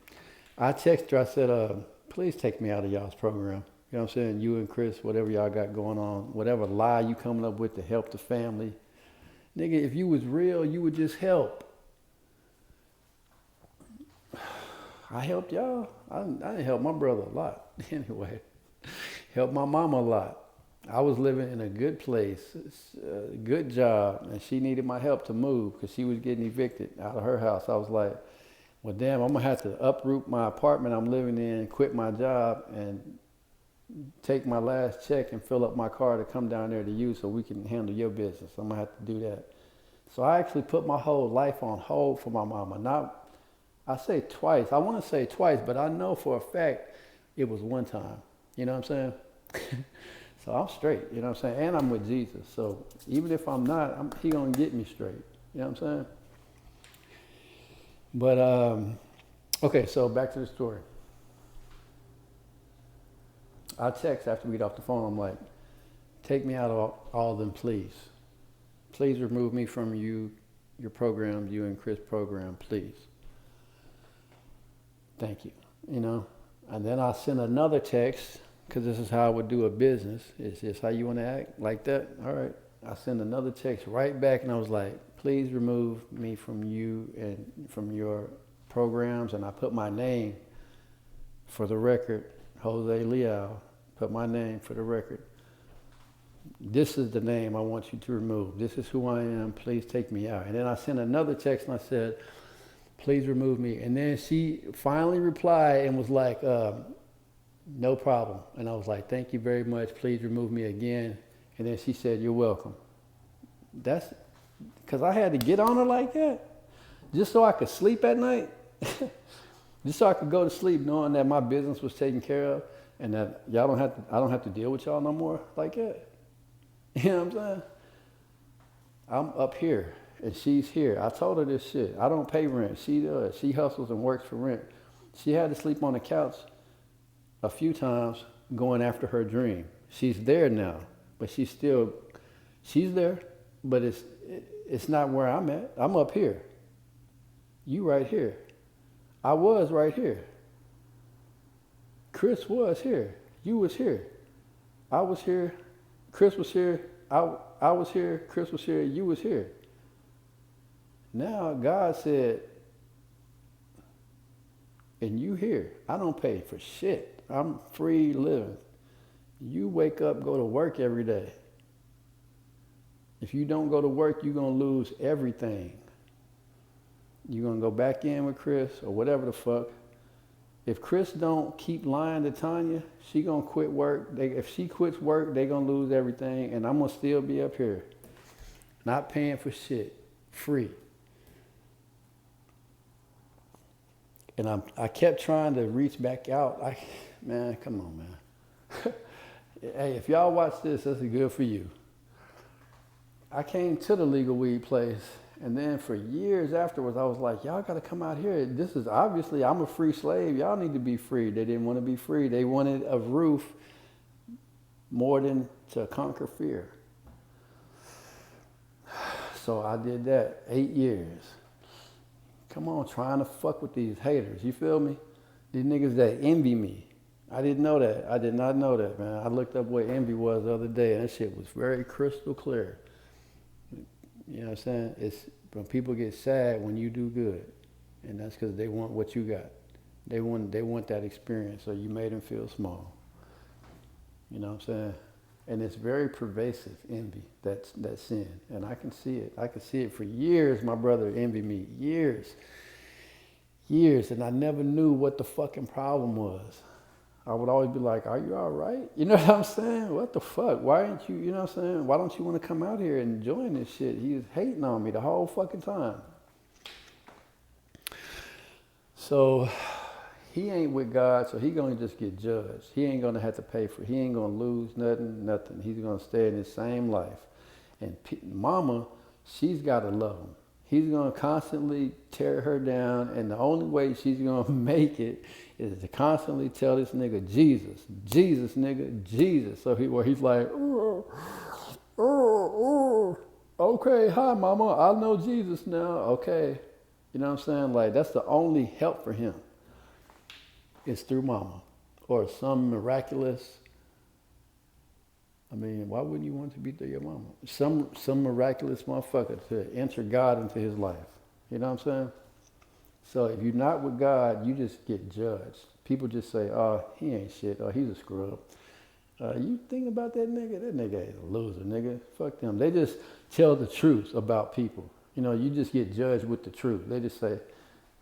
I text her, I said, please take me out of y'all's program. You know what I'm saying? You and Chris, whatever y'all got going on, whatever lie you coming up with to help the family. Nigga, if you was real, you would just help. I helped y'all. I didn't help my brother a lot. Anyway, helped my mama a lot. I was living in a good place, a good job, and she needed my help to move because she was getting evicted out of her house. I was like, well, damn, I'm going to have to uproot my apartment I'm living in, quit my job, and take my last check and fill up my car to come down there to you so we can handle your business. I'm going to have to do that. So I actually put my whole life on hold for my mama. I say twice. I want to say twice, but I know for a fact it was one time. You know what I'm saying? So I'm straight. You know what I'm saying? And I'm with Jesus. So even if I'm not, he going to get me straight. You know what I'm saying? But, okay, so back to the story. I text after we get off the phone. I'm like, take me out of all of them, please. Please remove me from your program, you and Chris program, please. Thank you. You know, and then I send another text because this is how I would do a business. Is this how you want to act? Like that? All right. I send another text right back, and I was like, please remove me from you and from your programs. And I put my name for the record, Jose Leal, put my name for the record. This is the name I want you to remove. This is who I am. Please take me out. And then I sent another text and I said, please remove me. And then she finally replied and was like, no problem. And I was like, thank you very much. Please remove me again. And then she said, you're welcome. That's because I had to get on her like that just so I could sleep at night. Just so I could go to sleep knowing that my business was taken care of and that I don't have to deal with y'all no more like that. You know what I'm saying? I'm up here and she's here. I told her this shit. I don't pay rent. She does. She hustles and works for rent. She had to sleep on the couch a few times going after her dream. She's there now, but she's there, but it's not where I'm at. I'm up here. You right here. I was right here. Chris was here. You was here. I was here. Chris was here. I was here. Chris was here. You was here. Now God said, and you here. I don't pay for shit. I'm free living. You wake up, go to work every day. If you don't go to work, you're going to lose everything. You're going to go back in with Chris or whatever the fuck. If Chris don't keep lying to Tanya, she going to quit work. If she quits work, they going to lose everything. And I'm going to still be up here. Not paying for shit. Free. And I kept trying to reach back out. Man, come on, man. Hey, if y'all watch this, that's good for you. I came to the legal weed place, and then for years afterwards, I was like, y'all got to come out here. This is obviously, I'm a free slave. Y'all need to be free. They didn't want to be free. They wanted a roof more than to conquer fear. So I did that 8 years. Come on, trying to fuck with these haters. You feel me? These niggas that envy me. I didn't know that. I did not know that, man. I looked up what envy was the other day, and that shit was very crystal clear. You know what I'm saying? It's But people get sad when you do good, and that's because they want what you got. They want that experience, so you made them feel small. You know what I'm saying? And it's very pervasive, envy, that sin. And I can see it. I could see it for years. My brother envied me, years, and I never knew what the fucking problem was. I would always be like, are you all right? You know what I'm saying? What the fuck? Why ain't you, you know what I'm saying? Why don't you want to come out here and join this shit? He was hating on me the whole fucking time. So he ain't with God, so he gonna just get judged. He ain't gonna have to pay for it. He ain't gonna lose nothing. He's gonna stay in his same life. And mama, she's gotta love him. He's gonna constantly tear her down, and the only way she's gonna make it is to constantly tell this nigga, Jesus, nigga, Jesus. So he's like, okay, hi mama, I know Jesus now, okay. You know what I'm saying? Like, that's the only help for him. It's through mama or some miraculous. I mean, why wouldn't you want it to be through your mama? Some miraculous motherfucker to enter God into his life. You know what I'm saying? So if you're not with God, you just get judged. People just say, oh, he ain't shit. Oh, he's a scrub. You think about that nigga? That nigga is a loser, nigga. Fuck them. They just tell the truth about people. You know, you just get judged with the truth. They just say,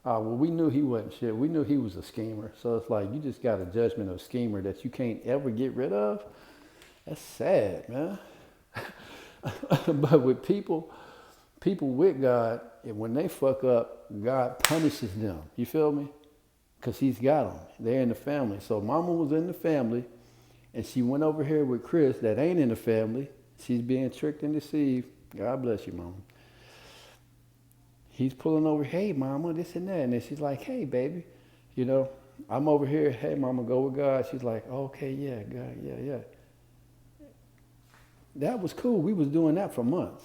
well, we knew he wasn't shit. We knew he was a schemer. So it's like you just got a judgment of a schemer that you can't ever get rid of. That's sad, man. But with people with God, when they fuck up, God punishes them. You feel me? Because he's got them. They're in the family. So mama was in the family, and she went over here with Chris that ain't in the family. She's being tricked and deceived. God bless you, mama. He's pulling over, hey, mama, this and that. And then she's like, hey, baby, you know, I'm over here. Hey, mama, go with God. She's like, okay, yeah, God, yeah. That was cool. We was doing that for months.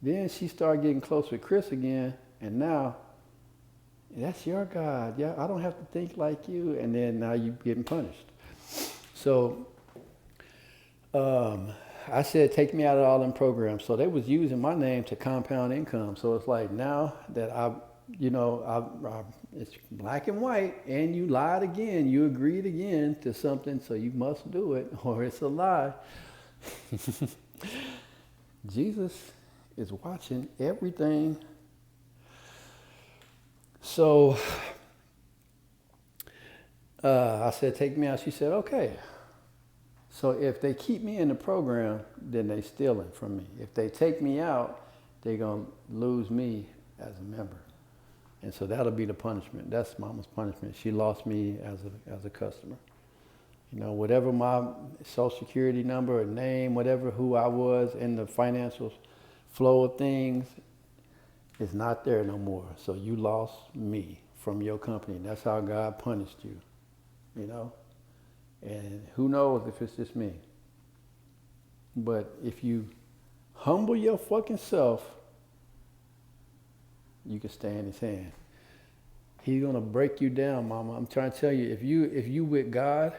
Then she started getting close with Chris again, and now, that's your God. Yeah, I don't have to think like you. And then now you're getting punished. So I said, take me out of all them programs. So they was using my name to compound income. So it's like now that it's black and white, and you lied again. You agreed again to something, so you must do it, or it's a lie. Jesus is watching everything. So I said, take me out. She said, okay. So if they keep me in the program, then they stealing from me. If they take me out, they're going to lose me as a member. And so that'll be the punishment. That's mama's punishment. She lost me as a customer. You know, whatever my social security number or name, whatever who I was in the financial flow of things is not there no more. So you lost me from your company. That's how God punished you, you know? And who knows if it's just me. But if you humble your fucking self, you can stay in his hand. He's going to break you down, mama. I'm trying to tell you, if you with God,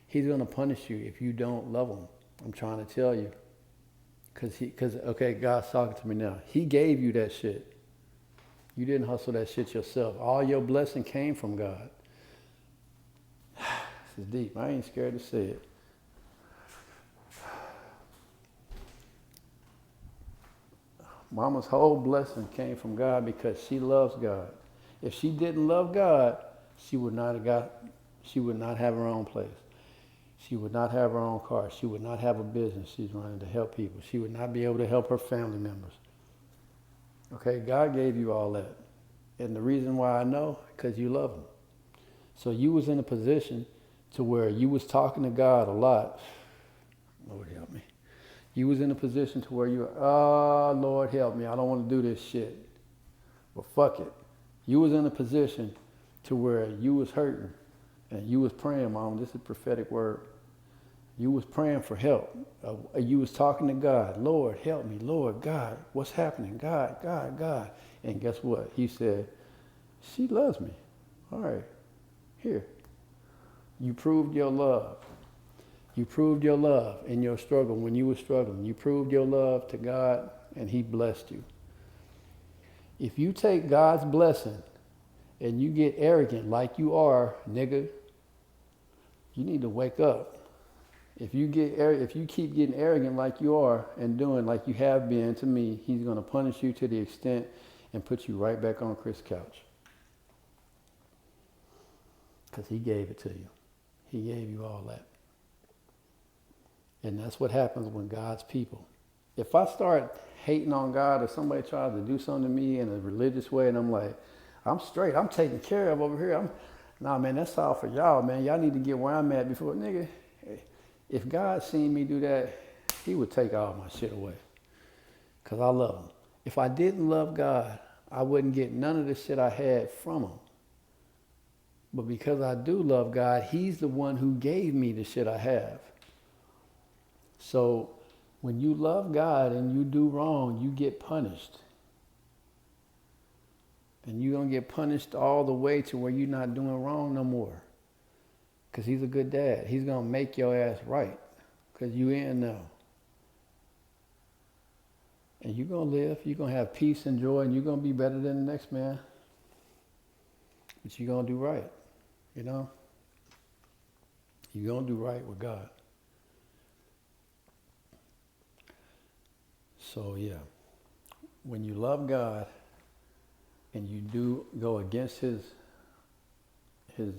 he's going to punish you if you don't love him. I'm trying to tell you. Okay, God's talking to me now. He gave you that shit. You didn't hustle that shit yourself. All your blessing came from God. This is deep. I ain't scared to say it. Mama's whole blessing came from God because she loves God. If she didn't love God, she would not have her own place. She would not have her own car. She would not have a business she's running to help people. She would not be able to help her family members. Okay, God gave you all that. And the reason why I know, because you love him. So you was in a position to where you was talking to God a lot. Lord help me. You was in a position to where you, Lord help me, I don't want to do this shit. Well, fuck it. You was in a position to where you was hurting and you was praying, Mom, this is a prophetic word. You was praying for help. You was talking to God, Lord, help me, Lord, God, what's happening? God. And guess what? He said, she loves me. All right, here. You proved your love. You proved your love in your struggle when you were struggling. You proved your love to God and he blessed you. If you take God's blessing and you get arrogant like you are, nigga, you need to wake up. If you keep getting arrogant like you are and doing like you have been to me, he's going to punish you to the extent and put you right back on Chris' couch. Because he gave it to you. He gave you all that. And that's what happens when God's people. If I start hating on God or somebody tries to do something to me in a religious way and I'm like, I'm straight, I'm taken care of over here. Nah, man, that's all for y'all, man. Y'all need to get where I'm at before, nigga. If God seen me do that, he would take all my shit away. Because I love him. If I didn't love God, I wouldn't get none of the shit I had from him. But because I do love God, he's the one who gave me the shit I have. So when you love God and you do wrong, you get punished. And you're going to get punished all the way to where you're not doing wrong no more. Because he's a good dad. He's going to make your ass right. Because you in now. And you're going to live. You're going to have peace and joy. And you're going to be better than the next man. But you're going to do right. You know? You're going to do right with God. So, yeah. When you love God and you do go against his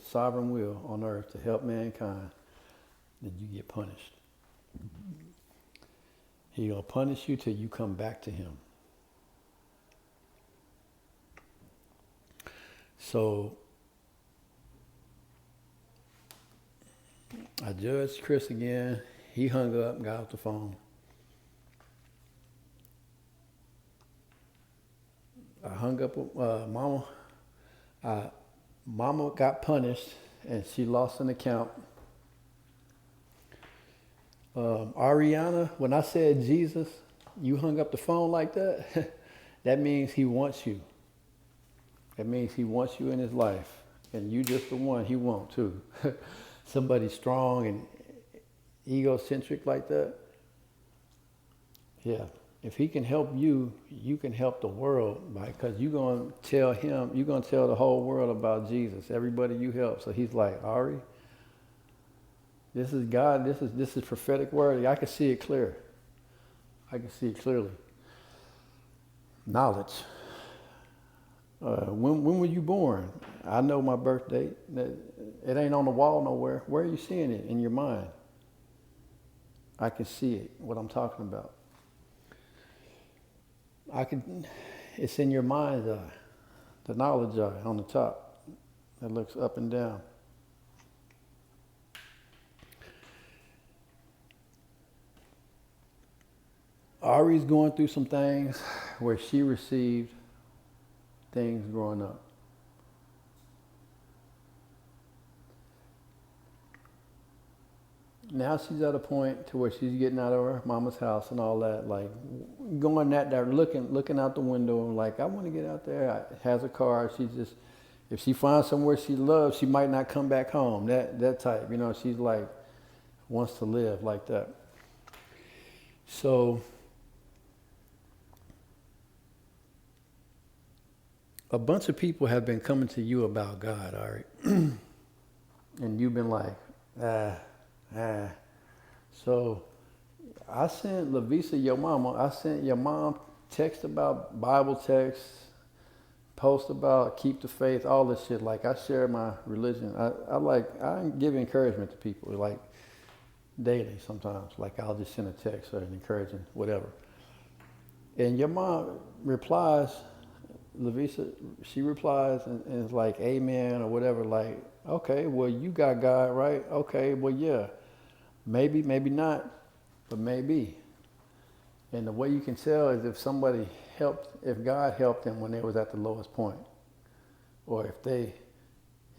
sovereign will on earth to help mankind, then you get punished. He's going to punish you till you come back to him. So I judged Chris again. He hung up, got off the phone. I hung up with Mama. Mama got punished and she lost an account. Ariana, when I said Jesus, you hung up the phone like that, that means he wants you. That means he wants you in his life. And you just the one he wants too. Somebody strong and egocentric like that. Yeah. If he can help you, you can help the world, because you're going to tell him, you're going to tell the whole world about Jesus, everybody you help. So he's like, Ari, this is God, this is prophetic word. I can see it clear. I can see it clearly. Knowledge. When were you born? I know my birth date. It ain't on the wall nowhere. Where are you seeing it? In your mind. I can see it, what I'm talking about. It's in your mind's eye, the knowledge eye on the top that looks up and down. Ari's going through some things where she received things growing up. Now she's at a point to where she's getting out of her mama's house and all that, like going that there, looking out the window, like I want to get out there. Has a car. She just, if she finds somewhere she loves, she might not come back home. That type, you know. She's like wants to live like that. So a bunch of people have been coming to you about God, Ari, and you've been like, So I sent Lavisa, your mama, I sent your mom text about Bible texts, post about keep the faith, all this shit. Like I share my religion. I give encouragement to people like daily sometimes. Like I'll just send a text or an encouraging, whatever. And your mom replies, Lavisa, she replies and is like, amen or whatever. Like, okay, well you got God, right? Okay, well yeah. Maybe, maybe not, but maybe. And the way you can tell is if somebody if God helped them when they was at the lowest point, or if they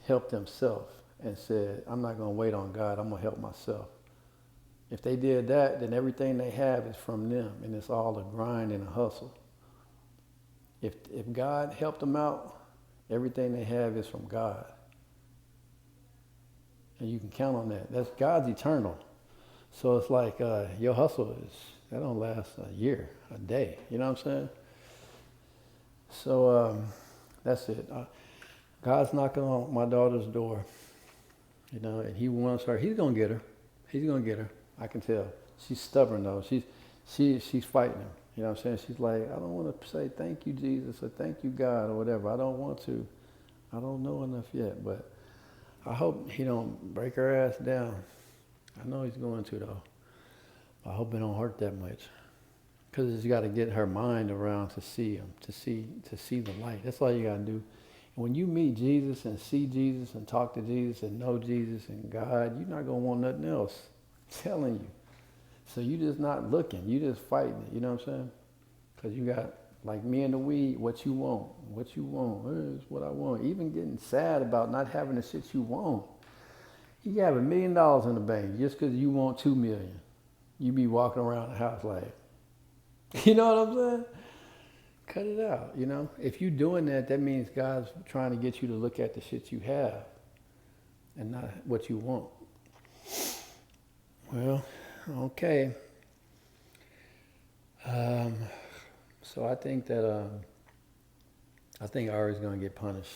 helped themselves and said, I'm not going to wait on God, I'm going to help myself. If they did that, then everything they have is from them, and it's all a grind and a hustle. If God helped them out, everything they have is from God. And you can count on that. That's God's eternal. So it's like your hustle that don't last a year, a day. You know what I'm saying? So that's it. God's knocking on my daughter's door, and He wants her. He's gonna get her. He's gonna get her. I can tell. She's stubborn though. She's fighting him. You know what I'm saying? She's like, I don't want to say thank you, Jesus, or thank you, God, or whatever. I don't want to. I don't know enough yet, but I hope He don't break her ass down. I know He's going to though. I hope it don't hurt that much. Because it's got to get her mind around to see Him, to see the light. That's all you got to do. And when you meet Jesus and see Jesus and talk to Jesus and know Jesus and God, you're not going to want nothing else. I'm telling you. So you just not looking. You just fighting it. You know what I'm saying? Because you got, like me and the weed, what you want. What you want is what I want. Even getting sad about not having the shit you want. You have $1 million in the bank just because you want $2 million. You be walking around the house like, you know what I'm saying? Cut it out, If you're doing that, that means God's trying to get you to look at the shit you have and not what you want. Well, okay. So I think that I think Ari's going to get punished.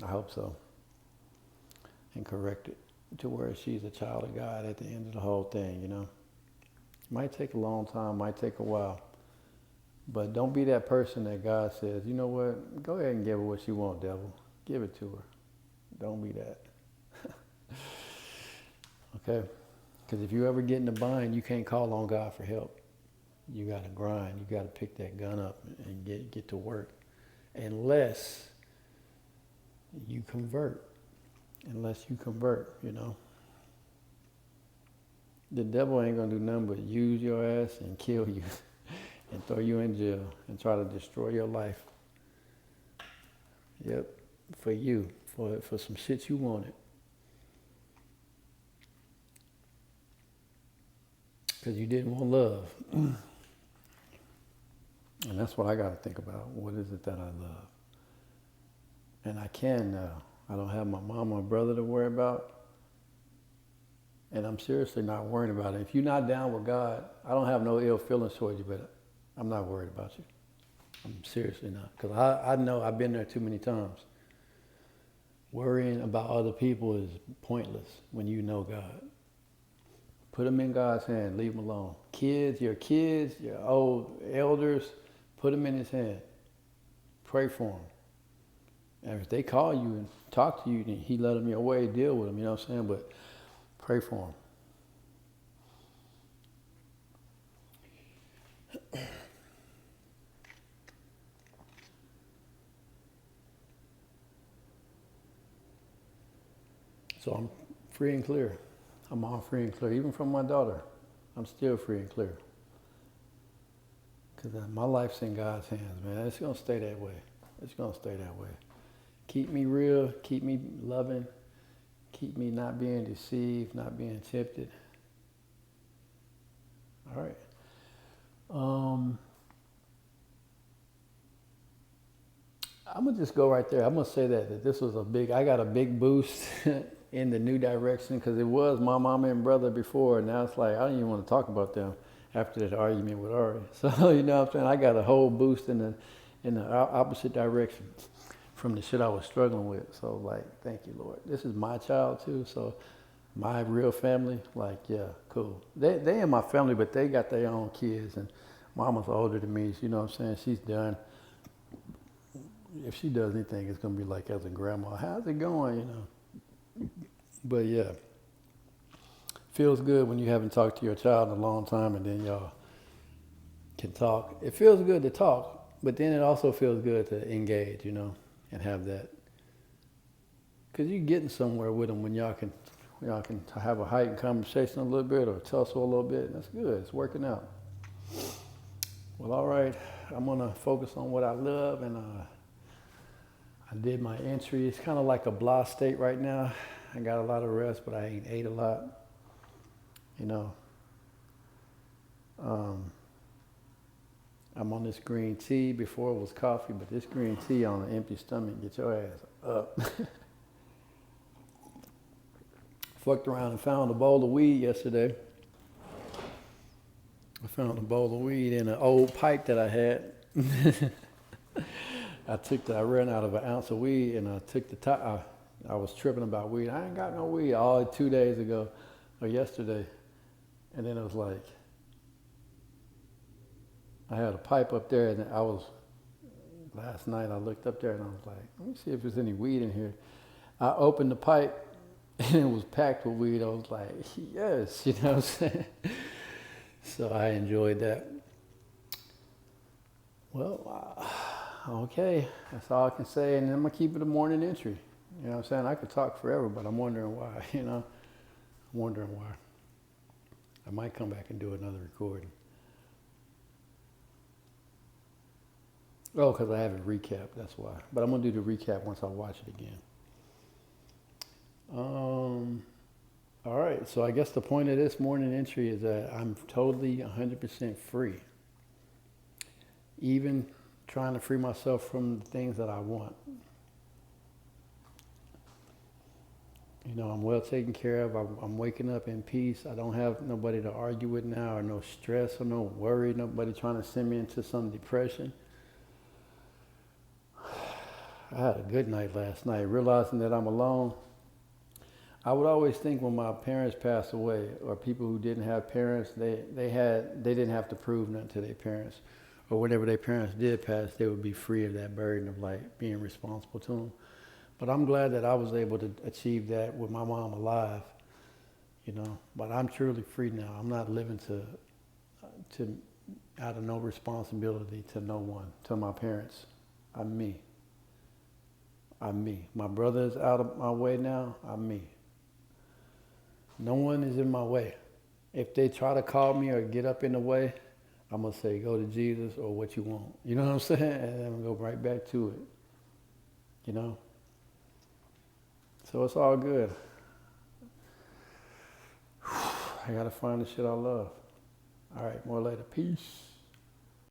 I hope so. And corrected to where she's a child of God at the end of the whole thing, Might take a long time, might take a while. But don't be that person that God says, you know what, go ahead and give her what she wants, devil. Give it to her. Don't be that. Okay? Because if you ever get in a bind, you can't call on God for help. You got to grind. You got to pick that gun up and get to work. Unless you convert. The devil ain't going to do nothing but use your ass and kill you and throw you in jail and try to destroy your life. Yep, for you, for some shit you wanted. Because you didn't want love. And that's what I got to think about. What is it that I love? And I can now. I don't have my mom or brother to worry about. And I'm seriously not worried about it. If you're not down with God, I don't have no ill feelings towards you, but I'm not worried about you. I'm seriously not. Because I know I've been there too many times. Worrying about other people is pointless when you know God. Put them in God's hand. Leave them alone. Kids, your old elders, put them in His hand. Pray for them. And if they call you and talk to you, then He let them your way, deal with them, you know what I'm saying? But pray for them. So I'm free and clear. I'm all free and clear. Even from my daughter, I'm still free and clear. Because my life's in God's hands, man. It's going to stay that way. It's going to stay that way. Keep me real. Keep me loving. Keep me not being deceived, not being tempted. All right. I'm going to just go right there. I'm going to say that this was I got a big boost in the new direction because it was my mama and brother before. And now it's like, I don't even want to talk about them after that argument with Ari. So, you know what I'm saying? I got a whole boost in the opposite direction from the shit I was struggling with. So like, thank you, Lord. This is my child too. So my real family, like, yeah, cool. They in my family, but they got their own kids and mama's older than me. So you know what I'm saying? She's done. If she does anything, it's going to be like as a grandma. How's it going, But yeah, feels good when you haven't talked to your child in a long time and then y'all can talk. It feels good to talk, but then it also feels good to engage, and have that. Because you're getting somewhere with them when y'all can have a heightened conversation a little bit or tussle a little bit. That's good. It's working out. Well, all right. I'm going to focus on what I love, and I did my entry. It's kind of like a blah state right now. I got a lot of rest, but I ain't ate a lot. I'm on this green tea. Before it was coffee, but this green tea on an empty stomach, get your ass up. Fucked around and found a bowl of weed yesterday. I found a bowl of weed in an old pipe that I had. I ran out of an ounce of weed, and I took the top. I was tripping about weed. I ain't got no weed all 2 days ago or yesterday. And then it was like, I had a pipe up there, and last night I looked up there and I was like, let me see if there's any weed in here. I opened the pipe and it was packed with weed. I was like, yes, you know what I'm saying? So I enjoyed that. Well, okay, that's all I can say. And I'm going to keep it a morning entry. You know what I'm saying? I could talk forever, but I'm wondering why, you know? I'm wondering why. I might come back and do another recording. Oh, because I haven't recapped, that's why. But I'm going to do the recap once I watch it again. All right, so I guess the point of this morning entry is that I'm totally 100% free. Even trying to free myself from the things that I want. You know, I'm well taken care of. I'm waking up in peace. I don't have nobody to argue with now, or no stress or no worry, nobody trying to send me into some depression. I had a good night last night, realizing that I'm alone. I would always think when my parents passed away, or people who didn't have parents, they didn't have to prove nothing to their parents. Or whenever their parents did pass, they would be free of that burden of like being responsible to them. But I'm glad that I was able to achieve that with my mom alive, you know. But I'm truly free now. I'm not living to out of no responsibility to no one, to my parents. I'm me. I'm me. My brother is out of my way now. I'm me. No one is in my way. If they try to call me or get up in the way, I'm going to say, go to Jesus or what you want. You know what I'm saying? And I'm going to go right back to it. You know? So it's all good. I got to find the shit I love. All right, more later. Peace.